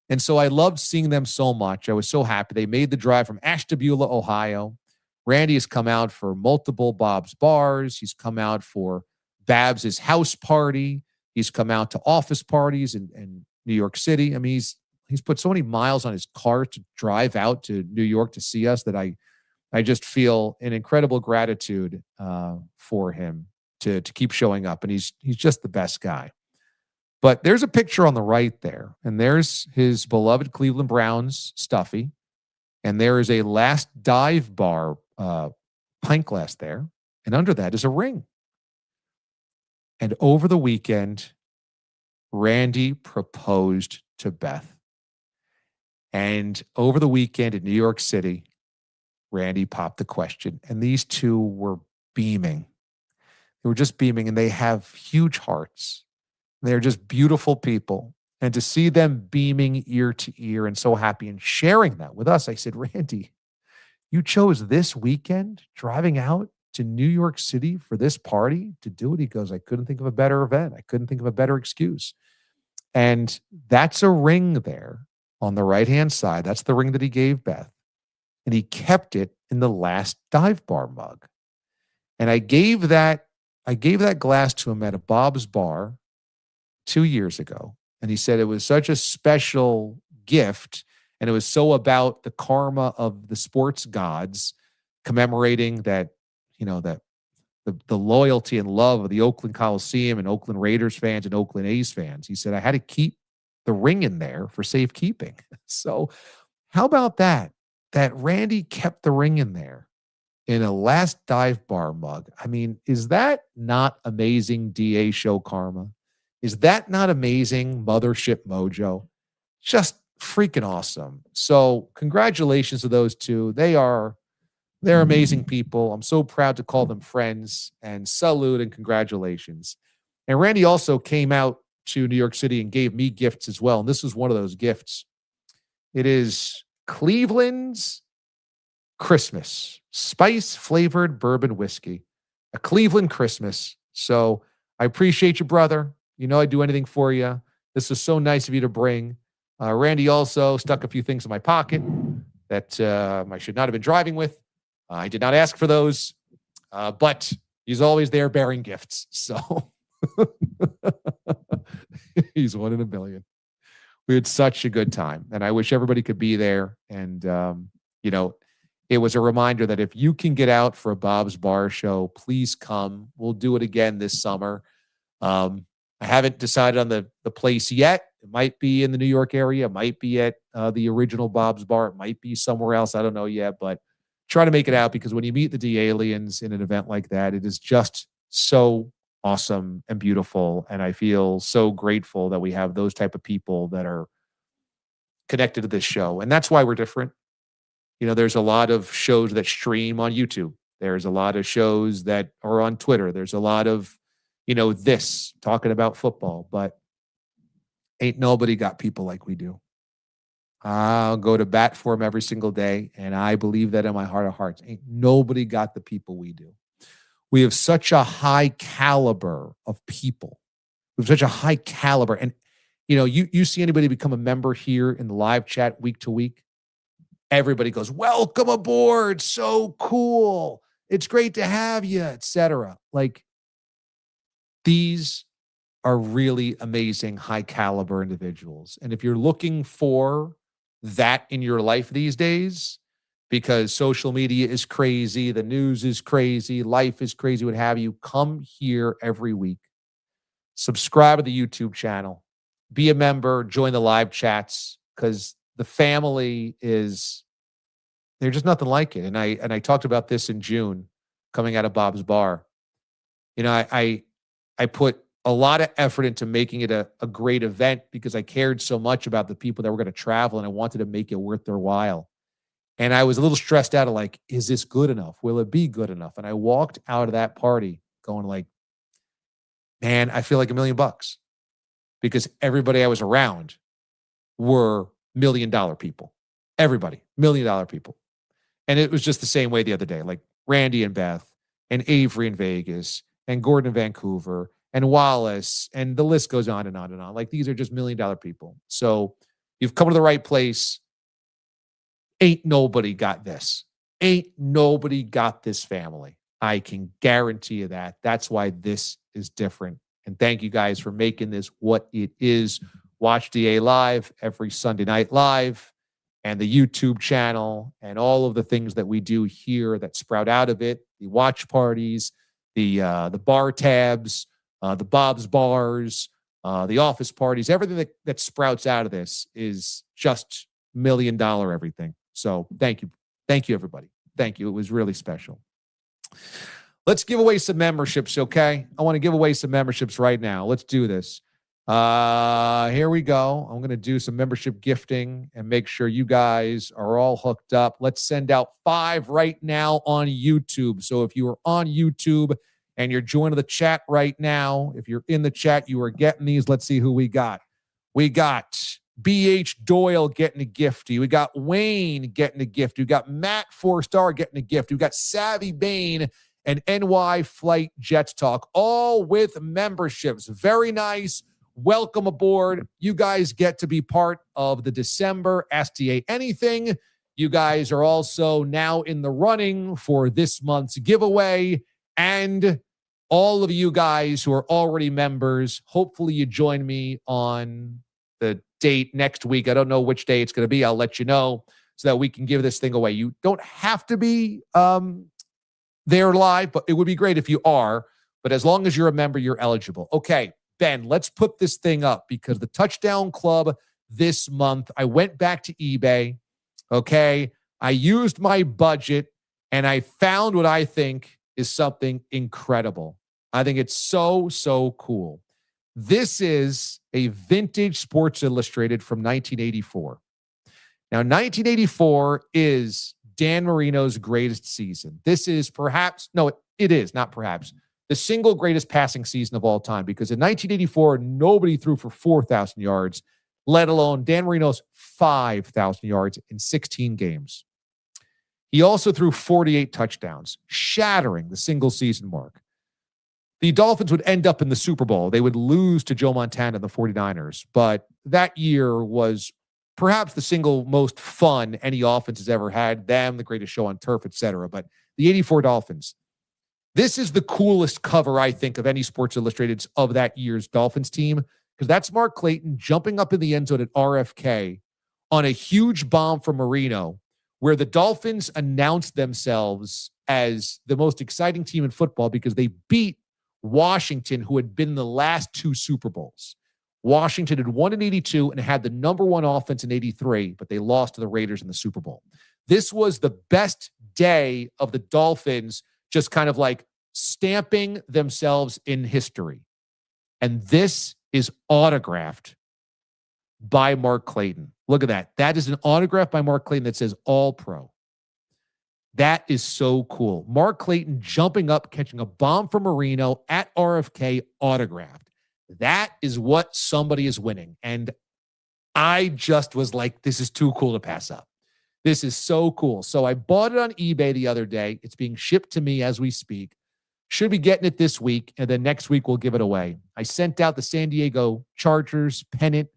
Speaker 1: And so I loved seeing them so much. I was so happy. They made the drive from Ashtabula, Ohio. Randy has come out for multiple Bob's Bars. He's come out for Babs's house party. He's come out to office parties in New York City. I mean, he's put so many miles on his car to drive out to New York to see us that I just feel an incredible gratitude for him to keep showing up. And he's just the best guy. But there's a picture on the right there, and there's his beloved Cleveland Browns stuffy, and there is a Last Dive Bar pint glass there, and under that is a ring. And over the weekend, Randy proposed to Beth. And over the weekend in New York City, Randy popped the question, and these two were beaming. They were just beaming, and they have huge hearts. They're just beautiful people. And to see them beaming ear to ear and so happy and sharing that with us, I said, Randy, you chose this weekend driving out to New York City for this party to do it? He goes, I couldn't think of a better event. I couldn't think of a better excuse. And that's a ring there on the right-hand side. That's the ring that he gave Beth. And he kept it in the Last Dive Bar mug. And I gave that glass to him at a Bob's Bar 2 years ago. And he said it was such a special gift, and it was so about the karma of the sports gods commemorating that, that the loyalty and love of the Oakland Coliseum and Oakland Raiders fans and Oakland A's fans. He said, I had to keep the ring in there for safekeeping. So how about that? That Randy kept the ring in there in a Last Dive Bar mug. I mean, is that not amazing DA show karma? Is that not amazing mothership mojo? Just freaking awesome. So congratulations to those two. They're amazing people. I'm so proud to call them friends, and salute and congratulations. And Randy also came out to New York City and gave me gifts as well. And this is one of those gifts. It is Cleveland's Christmas spice flavored bourbon whiskey, a Cleveland Christmas. So I appreciate you, brother. I'd do anything for you. This was so nice of you to bring. Randy also stuck a few things in my pocket that I should not have been driving with. I did not ask for those, but he's always there bearing gifts. So he's one in a million. We had such a good time, and I wish everybody could be there. And, it was a reminder that if you can get out for a Bob's Bar show, please come. We'll do it again this summer. I haven't decided on the place yet. It might be in the New York area. It might be at the original Bob's Bar. It might be somewhere else. I don't know yet, but try to make it out, because when you meet the D-Aliens in an event like that, it is just so awesome and beautiful. And I feel so grateful that we have those type of people that are connected to this show. And that's why we're different. There's a lot of shows that stream on YouTube. There's a lot of shows that are on Twitter. There's a lot of, this talking about football, but ain't nobody got people like we do. I'll go to bat for them every single day, and I believe that in my heart of hearts. Ain't nobody got the people we do. We have such a high caliber of people. We have such a high caliber. And, you see anybody become a member here in the live chat week to week, everybody goes, welcome aboard. So cool. It's great to have you, etc. Like, these are really amazing, high caliber individuals. And if you're looking for that in your life these days, because social media is crazy, the news is crazy, life is crazy, what have you. Come here every week. Subscribe to the YouTube channel. Be a member. Join the live chats because the family is, there's just nothing like it. And I talked about this in June coming out of Bob's Bar. You know, I put a lot of effort into making it a great event because I cared so much about the people that were going to travel and I wanted to make it worth their while. And I was a little stressed out of like, is this good enough? Will it be good enough? And I walked out of that party going like, man, I feel like $1 million because everybody I was around were $1 million people. Everybody, $1 million people. And it was just the same way the other day, like Randy and Beth and Avery in Vegas and Gordon in Vancouver and Wallace, and the list goes on and on and on. Like these are just $1 million people. So you've come to the right place. Ain't nobody got this. Ain't nobody got this family. I can guarantee you that. That's why this is different. And thank you guys for making this what it is. Watch D.A. Live every Sunday night live and the YouTube channel and all of the things that we do here that sprout out of it. The watch parties, the bar tabs, the Bob's Bars, the office parties, everything that sprouts out of this is just $1 million everything. So thank you. Thank you, everybody. Thank you. It was really special. Let's give away some memberships, okay? I want to give away some memberships right now. Let's do this. Here we go. I'm going to do some membership gifting and make sure you guys are all hooked up. Let's send out 5 right now on YouTube. So if you are on YouTube and you're joining the chat right now, if you're in the chat, you are getting these. Let's see who we got. We got BH Doyle getting a gifty. We got Wayne getting a gift. We got Matt 4-star getting a gift. We got Savvy Bain and NY Flight Jets Talk, all with memberships. Very nice. Welcome aboard. You guys get to be part of the December SDA Anything. You guys are also now in the running for this month's giveaway. And all of you guys who are already members, hopefully you join me on the date next week. I don't know which day it's going to be. I'll let you know so that we can give this thing away. You don't have to be there live, but it would be great if you are. But as long as you're a member, you're eligible. Okay, Ben, let's put this thing up because the Touchdown Club this month, I went back to eBay. Okay, I used my budget and I found what I think is something incredible. I think it's so, so cool. This is a vintage Sports Illustrated from 1984. Now, 1984 is Dan Marino's greatest season. This is perhaps, no, it is not perhaps, the single greatest passing season of all time because in 1984, nobody threw for 4,000 yards, let alone Dan Marino's 5,000 yards in 16 games. He also threw 48 touchdowns, shattering the single season mark. The Dolphins would end up in the Super Bowl. They would lose to Joe Montana and the 49ers. But that year was perhaps the single most fun any offense has ever had. Them, the greatest show on turf, etc. But the 84 Dolphins. This is the coolest cover, I think, of any Sports Illustrated's of that year's Dolphins team. Because that's Mark Clayton jumping up in the end zone at RFK on a huge bomb from Marino, where the Dolphins announced themselves as the most exciting team in football because they beat Washington, who had been in the last 2 Super Bowls. Washington had won in 82 and had the number 1 offense in 83, but they lost to the Raiders in the Super Bowl. This was the best day of the Dolphins, just kind of like stamping themselves in history. And this is autographed by Mark Clayton. Look at that. That is an autograph by Mark Clayton that says All Pro. That is so cool. Mark Clayton jumping up, catching a bomb from Marino at RFK, autographed. That is what somebody is winning. And I just was like, this is too cool to pass up. This is so cool. So I bought it on eBay the other day. It's being shipped to me as we speak. Should be getting it this week, and then next week we'll give it away. I sent out the San Diego Chargers pennant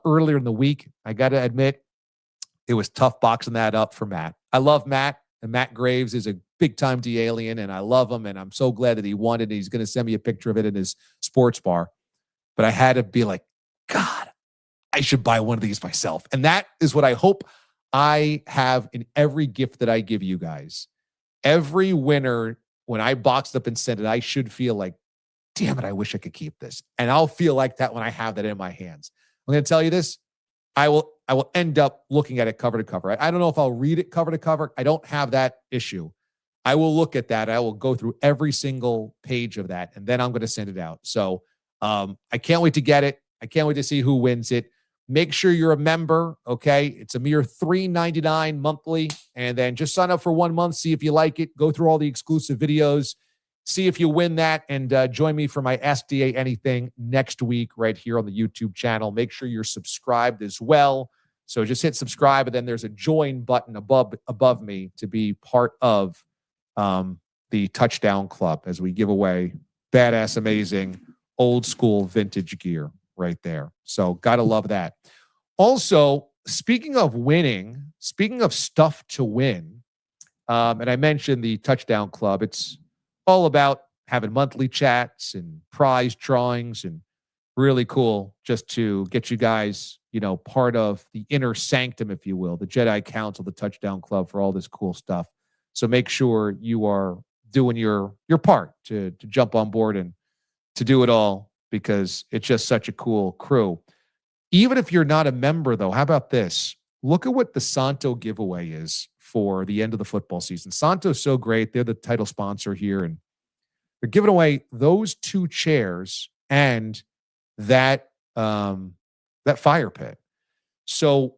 Speaker 1: earlier in the week. I got to admit, it was tough boxing that up for Matt. I love Matt. And Matt Graves is a big-time D-alien, and I love him, and I'm so glad that he won it, and he's going to send me a picture of it in his sports bar. But I had to be like, God, I should buy one of these myself. And that is what I hope I have in every gift that I give you guys, every winner, when I boxed up and sent it, I should feel like, damn it, I wish I could keep this. And I'll feel like that when I have that in my hands. I'm going to tell you this. I will end up looking at it cover to cover. I don't know if I'll read it cover to cover. I don't have that issue. I will look at that. I will go through every single page of that, and then I'm going to send it out. So I can't wait to get it. I can't wait to see who wins it. Make sure you're a member, okay? It's a mere $3.99 monthly, and then just sign up for 1 month, see if you like it, go through all the exclusive videos, see if you win that, and join me for my Ask D.A. Anything next week right here on the YouTube channel. Make sure you're subscribed as well. So just hit subscribe, and then there's a join button above me to be part of the Touchdown Club as we give away badass, amazing, old school vintage gear right there. So got to love that. Also, speaking of winning, speaking of stuff to win, and I mentioned the Touchdown Club, it's all about having monthly chats and prize drawings and really cool just to get you guys, part of the inner sanctum, if you will, the Jedi Council, the Touchdown Club for all this cool stuff. So make sure you are doing your part to jump on board and to do it all because it's just such a cool crew. Even if you're not a member, though, how about this? Look at what the Santo giveaway is for the end of the football season. Santo's so great. They're the title sponsor here, and they're giving away those 2 chairs and that fire pit. So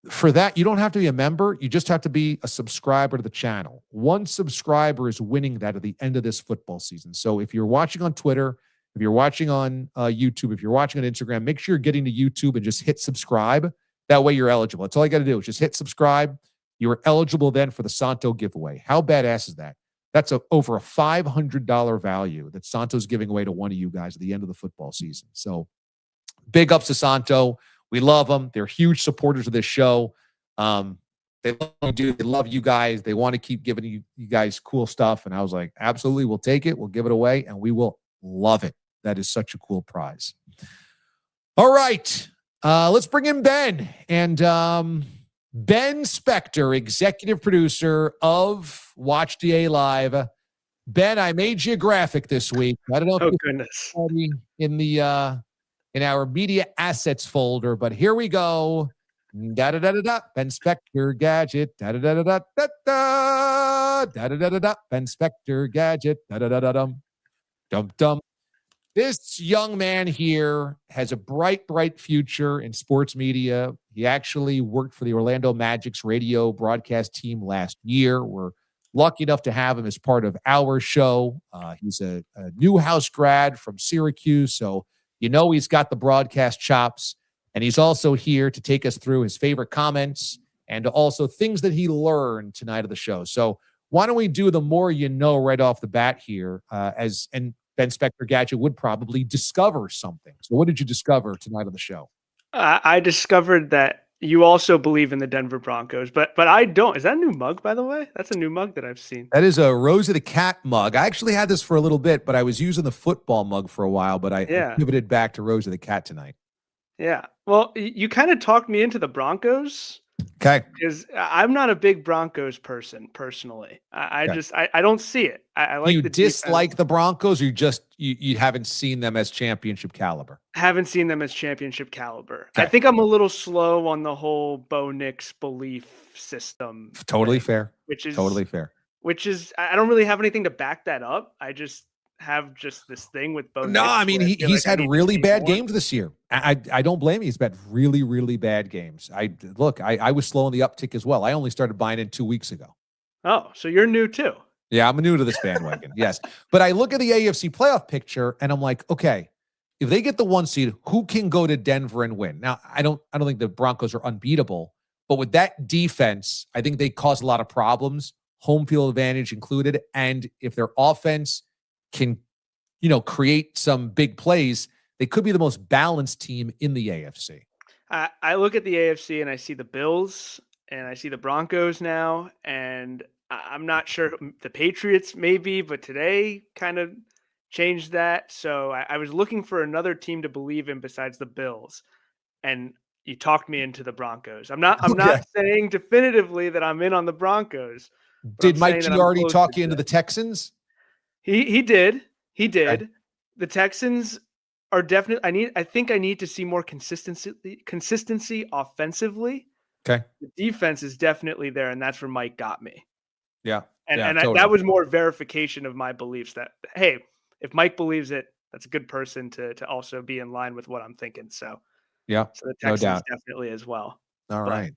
Speaker 1: for that, you don't have to be a member. You just have to be a subscriber to the channel. 1 subscriber is winning that at the end of this football season. So if you're watching on Twitter, if you're watching on YouTube, if you're watching on Instagram, make sure you're getting to YouTube and just hit subscribe. That way you're eligible. That's all you got to do is just hit subscribe. You're eligible then for the Santo giveaway. How badass is that? That's over a $500 value that Santo's giving away to one of you guys at the end of the football season. So big ups to Santo. We love them. They're huge supporters of this show. They love what we do. They love you guys. They want to keep giving you guys cool stuff. And I was like, absolutely, we'll take it. We'll give it away, and we will love it. That is such a cool prize. All right. Let's bring in Ben. And Ben Spector, executive producer of Watch D.A. Live. Ben, I made you a graphic this week. I don't know if
Speaker 3: goodness.
Speaker 1: In the in our media assets folder, but here we go. Da da da da da. Ben Spector gadget. Da da da da da da da. Da da da da da. Ben Spector gadget. Da da da da dum. Dum dum. This young man here has a bright, bright future in sports media. He actually worked for the Orlando Magic's radio broadcast team last year. We're lucky enough to have him as part of our show. He's a Newhouse grad from Syracuse, so he's got the broadcast chops. And he's also here to take us through his favorite comments and also things that he learned tonight of the show. So why don't we do the more you know right off the bat here, and Ben Spector Gadget would probably discover something. So what did you discover tonight on the show?
Speaker 3: I discovered that you also believe in the Denver Broncos, but I don't. Is that a new mug, by the way? That's a new mug that I've seen.
Speaker 1: That is a Rosie the Cat mug. I actually had this for a little bit, but I was using the football mug for a while, but I pivoted back to Rosie the Cat tonight.
Speaker 3: Yeah. Well, you kind of talked me into the Broncos.
Speaker 1: Okay.
Speaker 3: Because I'm not a big Broncos person personally. I don't see it. I like.
Speaker 1: Do you dislike the Broncos, or you haven't seen them as championship caliber?
Speaker 3: Haven't seen them as championship caliber.
Speaker 1: Okay.
Speaker 3: I think I'm a little slow on the whole Bo Nix belief system.
Speaker 1: Totally
Speaker 3: thing,
Speaker 1: fair.
Speaker 3: Which is
Speaker 1: totally fair.
Speaker 3: Which is I don't really have anything to back that up. I just have this thing with Bo Nix.
Speaker 1: No, I mean he's had really bad games this year. I don't blame him. He's had really, really bad games. I was slow on the uptick as well. I only started buying in 2 weeks ago.
Speaker 3: Oh, so you're new too.
Speaker 1: Yeah, I'm new to this bandwagon. Yes. But I look at the AFC playoff picture and I'm like, okay, if they get the 1 seed, who can go to Denver and win? Now, I don't think the Broncos are unbeatable, but with that defense, I think they cause a lot of problems, home field advantage included. And if their offense can, create some big plays, they could be the most balanced team in the AFC.
Speaker 3: I look at the AFC and I see the Bills and I see the Broncos now, and I'm not sure the Patriots maybe, but today kind of changed that. So I was looking for another team to believe in besides the Bills. And you talked me into the Broncos. I'm not saying definitively that I'm in on the Broncos.
Speaker 1: Did Mike Giardi talk you into the Texans?
Speaker 3: He did. He did.
Speaker 1: Okay.
Speaker 3: The Texans are definitely I think I need to see more consistency offensively.
Speaker 1: Okay.
Speaker 3: The defense is definitely there, and that's where Mike got me.
Speaker 1: Yeah.
Speaker 3: Totally. That was more verification of my beliefs that, hey, if Mike believes it, that's a good person to also be in line with what I'm thinking. So
Speaker 1: yeah,
Speaker 3: so the Texans definitely as well.
Speaker 1: All right.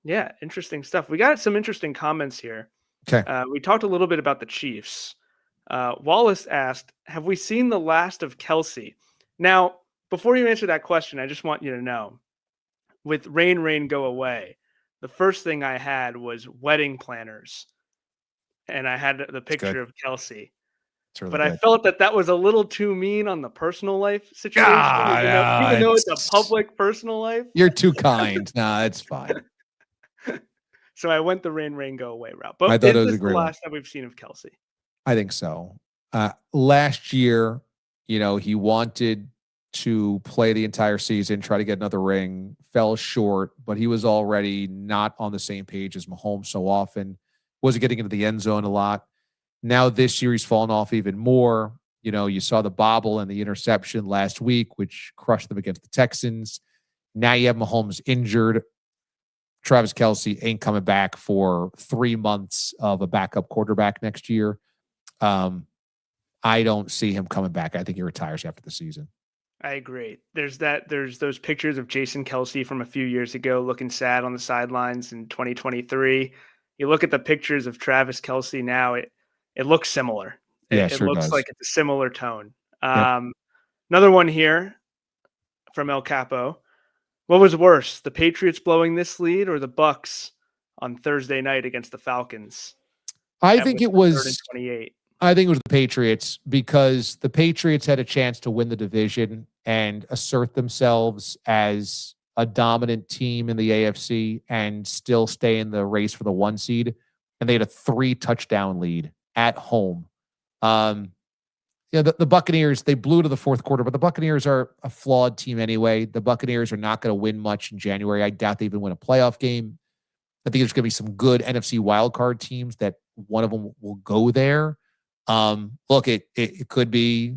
Speaker 3: Yeah, interesting stuff. We got some interesting comments here.
Speaker 1: Okay.
Speaker 3: We talked a little bit about the Chiefs. Wallace asked, have we seen the last of Kelsey? Now, before you answer that question, I just want you to know, with Rain, Rain, Go Away, the first thing I had was wedding planners. And I had the picture of Kelsey.
Speaker 1: Really
Speaker 3: but
Speaker 1: good.
Speaker 3: I felt that was a little too mean on the personal life situation, even though it's a public personal life.
Speaker 1: You're too kind. Nah, it's fine.
Speaker 3: So I went the Rain, Rain, Go Away route. But
Speaker 1: I thought it was
Speaker 3: the last that we've seen of Kelsey?
Speaker 1: I think so. Last year, he wanted to play the entire season, try to get another ring, fell short, but he was already not on the same page as Mahomes so often, wasn't getting into the end zone a lot. Now this year he's fallen off even more. You saw the bobble and the interception last week, which crushed them against the Texans. Now you have Mahomes injured. Travis Kelce ain't coming back for 3 months of a backup quarterback next year. I don't see him coming back. I think he retires after the season.
Speaker 3: I agree. There's those pictures of Jason Kelce from a few years ago looking sad on the sidelines in 2023. You look at the pictures of Travis Kelce now, it looks similar. It looks
Speaker 1: does.
Speaker 3: like it's a similar tone.
Speaker 1: Yep.
Speaker 3: Another one here from El Capo. What was worse, the Patriots blowing this lead or the Bucs on Thursday night against the Falcons?
Speaker 1: I think it was
Speaker 3: 3rd and 28.
Speaker 1: I think it was the Patriots, because the Patriots had a chance to win the division and assert themselves as a dominant team in the AFC and still stay in the race for the 1 seed. And they had a 3-touchdown lead at home. The Buccaneers, they blew to the fourth quarter, but the Buccaneers are a flawed team anyway. The Buccaneers are not going to win much in January. I doubt they even win a playoff game. I think there's going to be some good NFC wildcard teams that one of them will go there. Look, it could be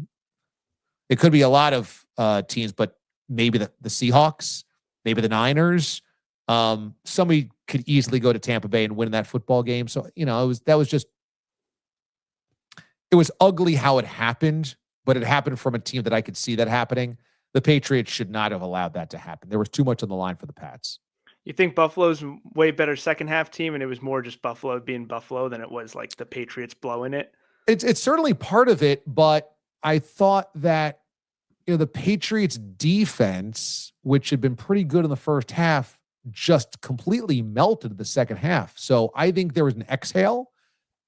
Speaker 1: a lot of teams, but maybe the Seahawks, maybe the Niners. Somebody could easily go to Tampa Bay and win that football game. So, it was ugly how it happened, but it happened from a team that I could see that happening. The Patriots should not have allowed that to happen. There was too much on the line for the Pats.
Speaker 3: You think Buffalo's a way better second half team, and it was more just Buffalo being Buffalo than it was like the Patriots blowing it?
Speaker 1: It's certainly part of it, but I thought that the Patriots defense, which had been pretty good in the first half, just completely melted the second half. So I think there was an exhale,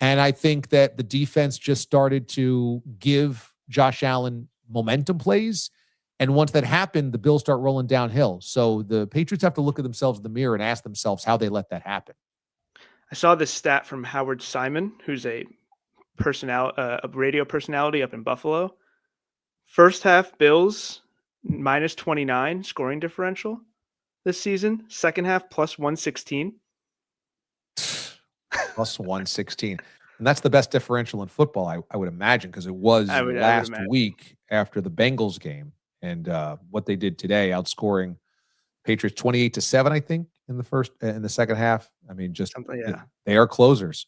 Speaker 1: and I think that the defense just started to give Josh Allen momentum plays. And once that happened, the Bills start rolling downhill. So the Patriots have to look at themselves in the mirror and ask themselves how they let that happen.
Speaker 3: I saw this stat from Howard Simon, who's a radio personality up in Buffalo. First half Bills minus 29 scoring differential this season. Second half plus 116.
Speaker 1: Plus 116. And that's the best differential in football, I would imagine, because it was last week after the Bengals game. And what they did today, outscoring Patriots 28-7, I think, in the second half. I mean, just they are closers.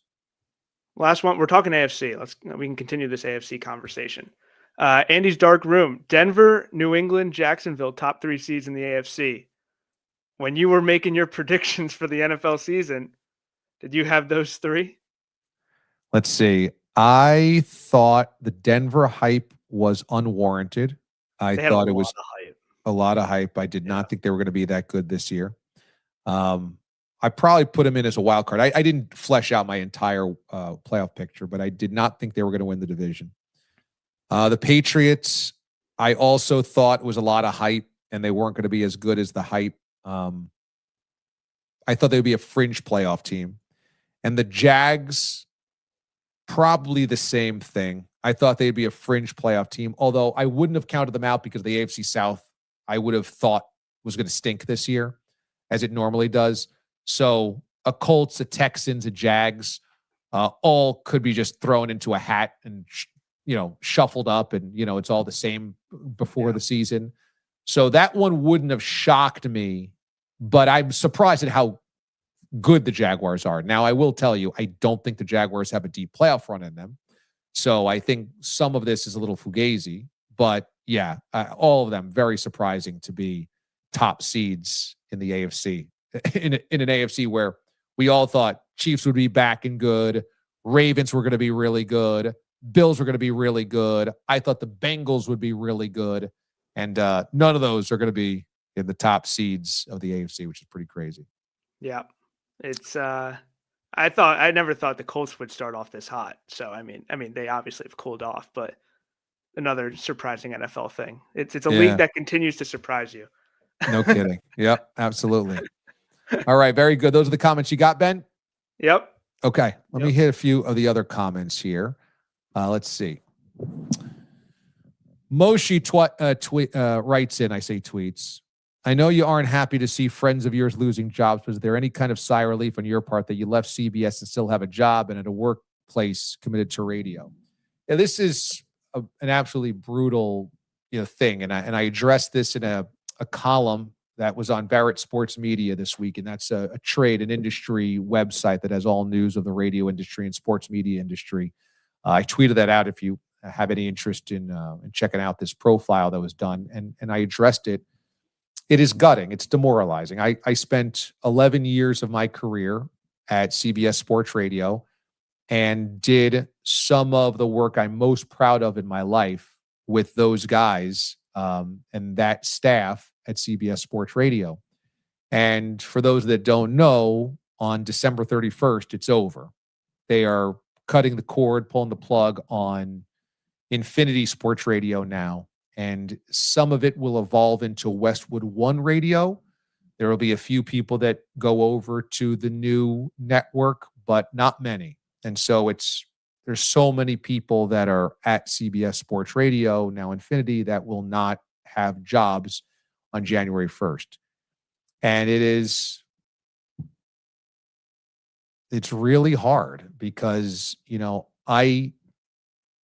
Speaker 3: Last one, we're talking AFC. We can continue this AFC conversation. Andy's Dark Room: Denver, New England, Jacksonville, top 3 seeds in the AFC. When you were making your predictions for the NFL season, did you have those 3?
Speaker 1: Let's see. I thought the Denver hype was unwarranted. I thought it was a lot of hype. I did not think they were going to be that good this year. I probably put them in as a wild card. I didn't flesh out my entire playoff picture, but I did not think they were going to win the division. The Patriots, I also thought was a lot of hype, and they weren't going to be as good as the hype. I thought they would be a fringe playoff team. And the Jags, probably the same thing. I thought they'd be a fringe playoff team, although I wouldn't have counted them out because the AFC South, I would have thought was going to stink this year, as it normally does. So a Colts, a Texans, a Jags, all could be just thrown into a hat and shuffled up, and it's all the same before the season. So that one wouldn't have shocked me, but I'm surprised at how good the Jaguars are. Now, I will tell you, I don't think the Jaguars have a deep playoff run in them. So I think some of this is a little fugazi, but yeah, all of them very surprising to be top seeds in the AFC, in an AFC where we all thought Chiefs would be back and good, Ravens were going to be really good, Bills were going to be really good. I thought the Bengals would be really good, and none of those are going to be in the top seeds of the AFC, which is pretty crazy.
Speaker 3: Yeah, it's. I never thought the Colts would start off this hot. So I mean, they obviously have cooled off, but another surprising NFL thing. It's a league that continues to surprise you.
Speaker 1: No kidding. Yep, absolutely. All right, very good. Those are the comments you got, Ben?
Speaker 3: Yep.
Speaker 1: Okay, let me hit a few of the other comments here. Let's see. Moshi writes in, I say tweets. I know you aren't happy to see friends of yours losing jobs, but is there any kind of sigh of relief on your part that you left CBS and still have a job and at a workplace committed to radio? Yeah, this is an absolutely brutal thing, and I addressed this in a column that was on Barrett Sports Media this week, and that's a trade and industry website that has all news of the radio industry and sports media industry. I tweeted that out if you have any interest in checking out this profile that was done, and I addressed it. It is gutting. It's demoralizing. I spent 11 years of my career at CBS Sports Radio and did some of the work I'm most proud of in my life with those guys and that staff at CBS Sports Radio. And for those that don't know, on December 31st, it's over. They are cutting the cord, pulling the plug on Infinity Sports Radio now. And some of it will evolve into Westwood One Radio. There will be a few people that go over to the new network, but not many. And so there's so many people that are at CBS Sports Radio, now Infinity, that will not have jobs on January 1st. And it's really hard because, I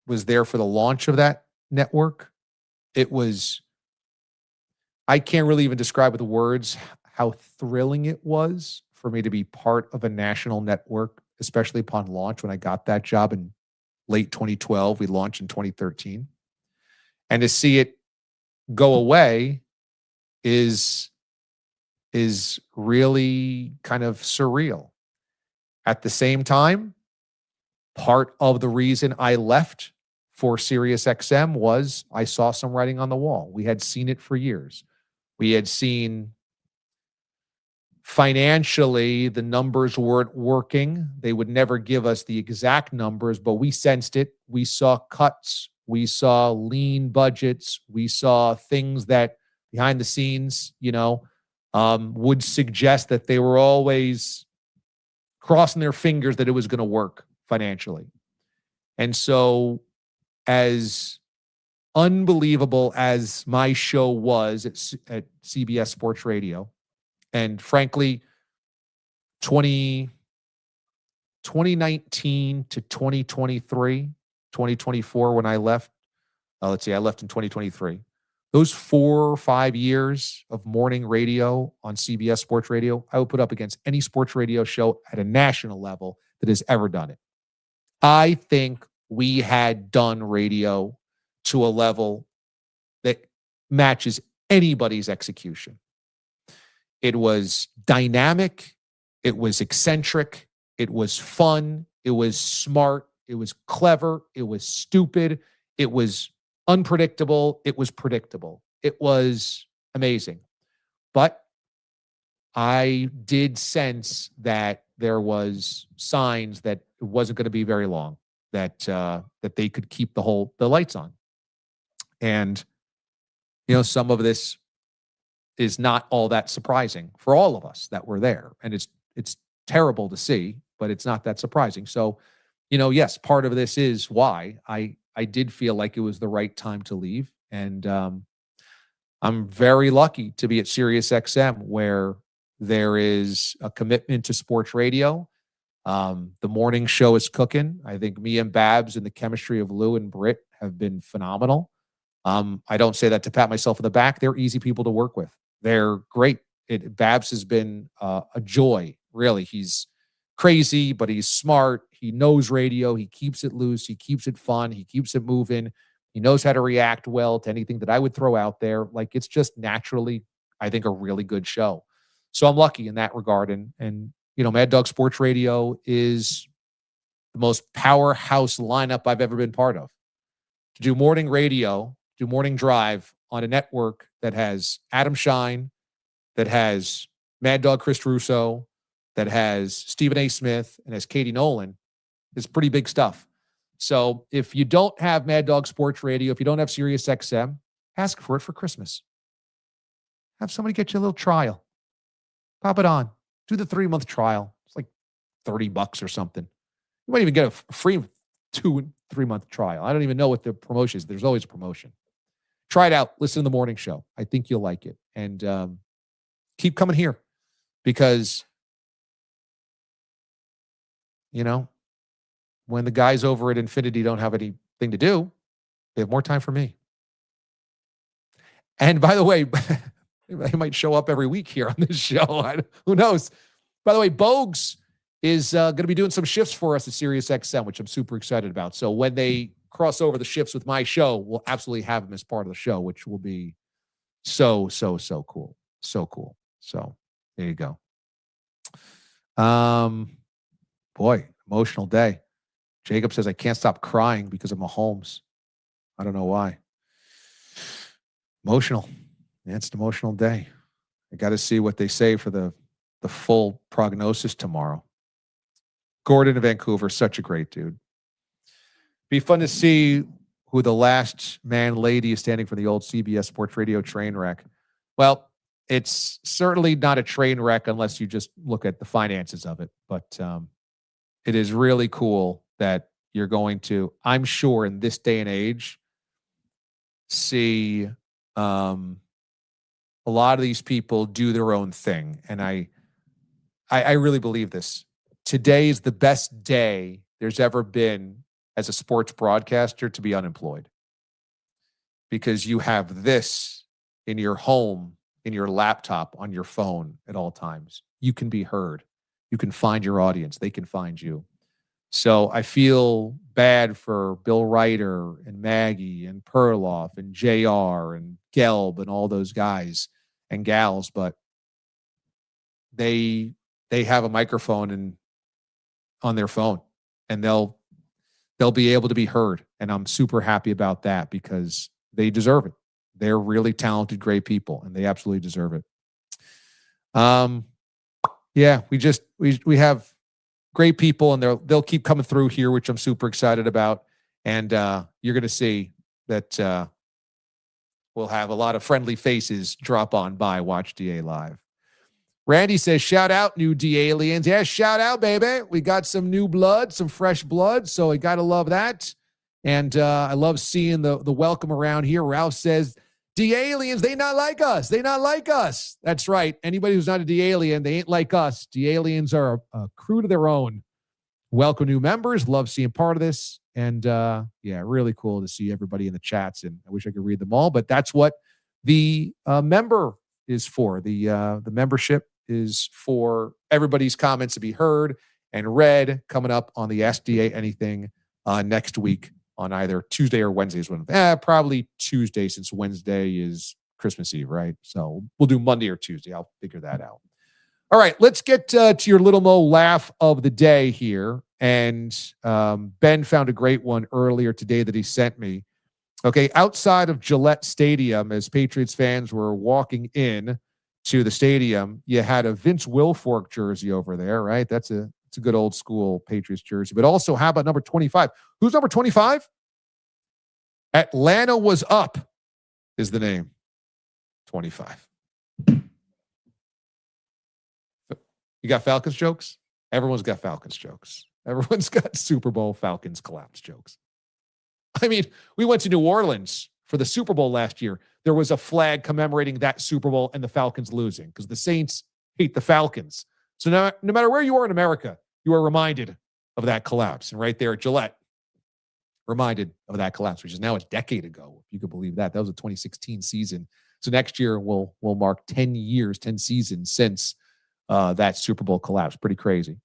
Speaker 1: was there for the launch of that network. I can't really even describe with words how thrilling it was for me to be part of a national network, especially upon launch. When I got that job in late 2012, we launched in 2013. And to see it go away is really kind of surreal. At the same time, part of the reason I left for SiriusXM was I saw some writing on the wall. We had seen it for years. We had seen financially the numbers weren't working. They would never give us the exact numbers, but we sensed it. We saw cuts. We saw lean budgets. We saw things that behind the scenes, would suggest that they were always crossing their fingers that it was going to work financially. And so, as unbelievable as my show was at CBS Sports Radio, and frankly, 2019 to 2023, 2024, when I left, I left in 2023. Those 4 or 5 years of morning radio on CBS Sports Radio, I would put up against any sports radio show at a national level that has ever done it. I think we had done radio to a level that matches anybody's execution. It was dynamic. It was eccentric. It was fun. It was smart. It was clever. It was stupid. It was unpredictable. It was predictable. It was amazing. But I did sense that there was signs that it wasn't going to be very long, that they could keep the lights on. And, some of this is not all that surprising for all of us that were there. And it's terrible to see, but it's not that surprising. So, yes, part of this is why I did feel like it was the right time to leave. And I'm very lucky to be at Sirius XM, where there is a commitment to sports radio. The morning show is cooking. I think me and Babs and the chemistry of Lou and Britt have been phenomenal. I don't say that to pat myself in the back. They're easy people to work with. They're great. Babs has been a joy, really. He's crazy, but he's smart. He knows radio. He keeps it loose. He keeps it fun. He keeps it moving. He knows how to react well to anything that I would throw out there. Like, it's just naturally, I think, a really good show. So I'm lucky in that regard. And Mad Dog Sports Radio is the most powerhouse lineup I've ever been part of. To do morning radio, do morning drive on a network that has Adam Shine, that has Mad Dog Chris Russo, that has Stephen A. Smith, and has Katie Nolan, is pretty big stuff. So if you don't have Mad Dog Sports Radio, if you don't have Sirius XM, ask for it for Christmas. Have somebody get you a little trial. Pop it on. Do the 3-month trial. It's like $30 or something. You might even get a free 2 and 3-month trial. I don't even know what the promotion is. There's always a promotion. Try it out. Listen to the morning show. I think you'll like it. And keep coming here because, when the guys over at Infinity don't have anything to do, they have more time for me. And by the way, they might show up every week here on this show. Who knows? By the way, Bogues is going to be doing some shifts for us at Sirius XM, which I'm super excited about. So when they cross over the shifts with my show, we'll absolutely have him as part of the show, which will be so cool. So cool. So there you go. Boy, emotional day. Jacob says, I can't stop crying because of Mahomes. I don't know why. Emotional. Yeah, it's an emotional day. I got to see what they say for the full prognosis tomorrow. Gordon in Vancouver, such a great dude. Be fun to see who the last man lady is standing for the old CBS Sports Radio train wreck. Well, it's certainly not a train wreck unless you just look at the finances of it. But it is really cool that you're going to, I'm sure in this day and age, see a lot of these people do their own thing. And I really believe this. Today is the best day there's ever been as a sports broadcaster to be unemployed, because you have this in your home, in your laptop, on your phone at all times. You can be heard. You can find your audience. They can find you. So I feel bad for Bill Ryder and Maggie and Perloff and JR and Gelb and all those guys and gals, but they have a microphone on their phone, and they'll be able to be heard. And I'm super happy about that because they deserve it. They're really talented, great people, and they absolutely deserve it. Yeah, we have great people, and they'll keep coming through here, which I'm super excited about. And you're going to see that we'll have a lot of friendly faces drop on by Watch D.A. Live. Randy says, shout out, new D-Aliens. Yeah, shout out, baby. We got some new blood, some fresh blood, so I got to love that. And I love seeing the welcome around here. Ralph says, D-Aliens, they not like us. They not like us. That's right. Anybody who's not a D-Alien, they ain't like us. D-Aliens are a crew to their own. Welcome new members. Love seeing part of this. And yeah, really cool to see everybody in the chats. And I wish I could read them all, but that's what the member is for. The membership is for everybody's comments to be heard and read, coming up on the SDA Anything next week on either Tuesday or Wednesdays. Probably Tuesday, since Wednesday is Christmas Eve, right? So we'll do Monday or Tuesday. I'll figure that out. All right, let's get to your Little Mo laugh of the day here. And Ben found a great one earlier today that he sent me. Okay, outside of Gillette Stadium, as Patriots fans were walking in to the stadium, you had a Vince Wilfork jersey over there, right? It's a good old school Patriots jersey. But also, how about number 25? Who's number 25? Atlanta was up is the name. 25. You got Falcons jokes? Everyone's got Falcons jokes. Everyone's got Super Bowl Falcons collapse jokes. I mean, we went to New Orleans for the Super Bowl last year. there was a flag commemorating that Super Bowl and the Falcons losing, because the Saints hate the Falcons. So no matter where you are in America, you are reminded of that collapse. And right there at Gillette, reminded of that collapse, which is now a decade ago, if you could believe that. That was a 2016 season. So next year we'll mark 10 years, 10 seasons since that Super Bowl collapse. Pretty crazy.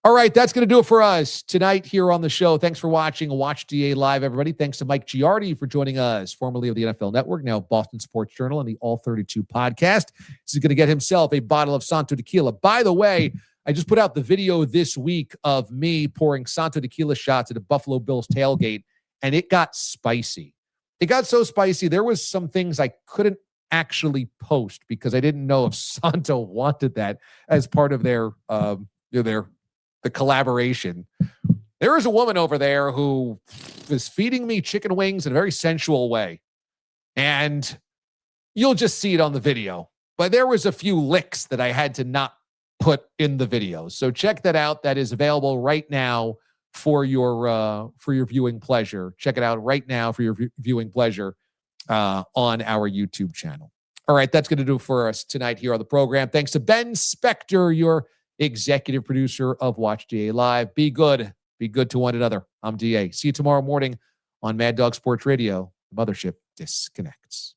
Speaker 1: All right, that's going to do it for us tonight here on the show. Thanks for watching Watch D.A. Live, everybody. Thanks to Mike Giardi for joining us, formerly of the NFL Network, now Boston Sports Journal and the All 32 podcast. He's going to get himself a bottle of Santo Tequila. By the way, I just put out the video this week of me pouring Santo Tequila shots at a Buffalo Bills tailgate, and it got spicy. It got so spicy, there was some things I couldn't actually post because I didn't know if Santo wanted that as part of their the collaboration. There is a woman over there who is feeding me chicken wings in a very sensual way. And you'll just see it on the video. But there was a few licks that I had to not put in the video. So check that out. That is available right now for your viewing pleasure. Check it out right now for your viewing pleasure on our YouTube channel. All right, that's going to do it for us tonight here on the program. Thanks to Ben Spector, your executive producer of Watch D.A. Live. Be good. Be good to one another. I'm D.A. See you tomorrow morning on Mad Dog Sports Radio. The mothership disconnects.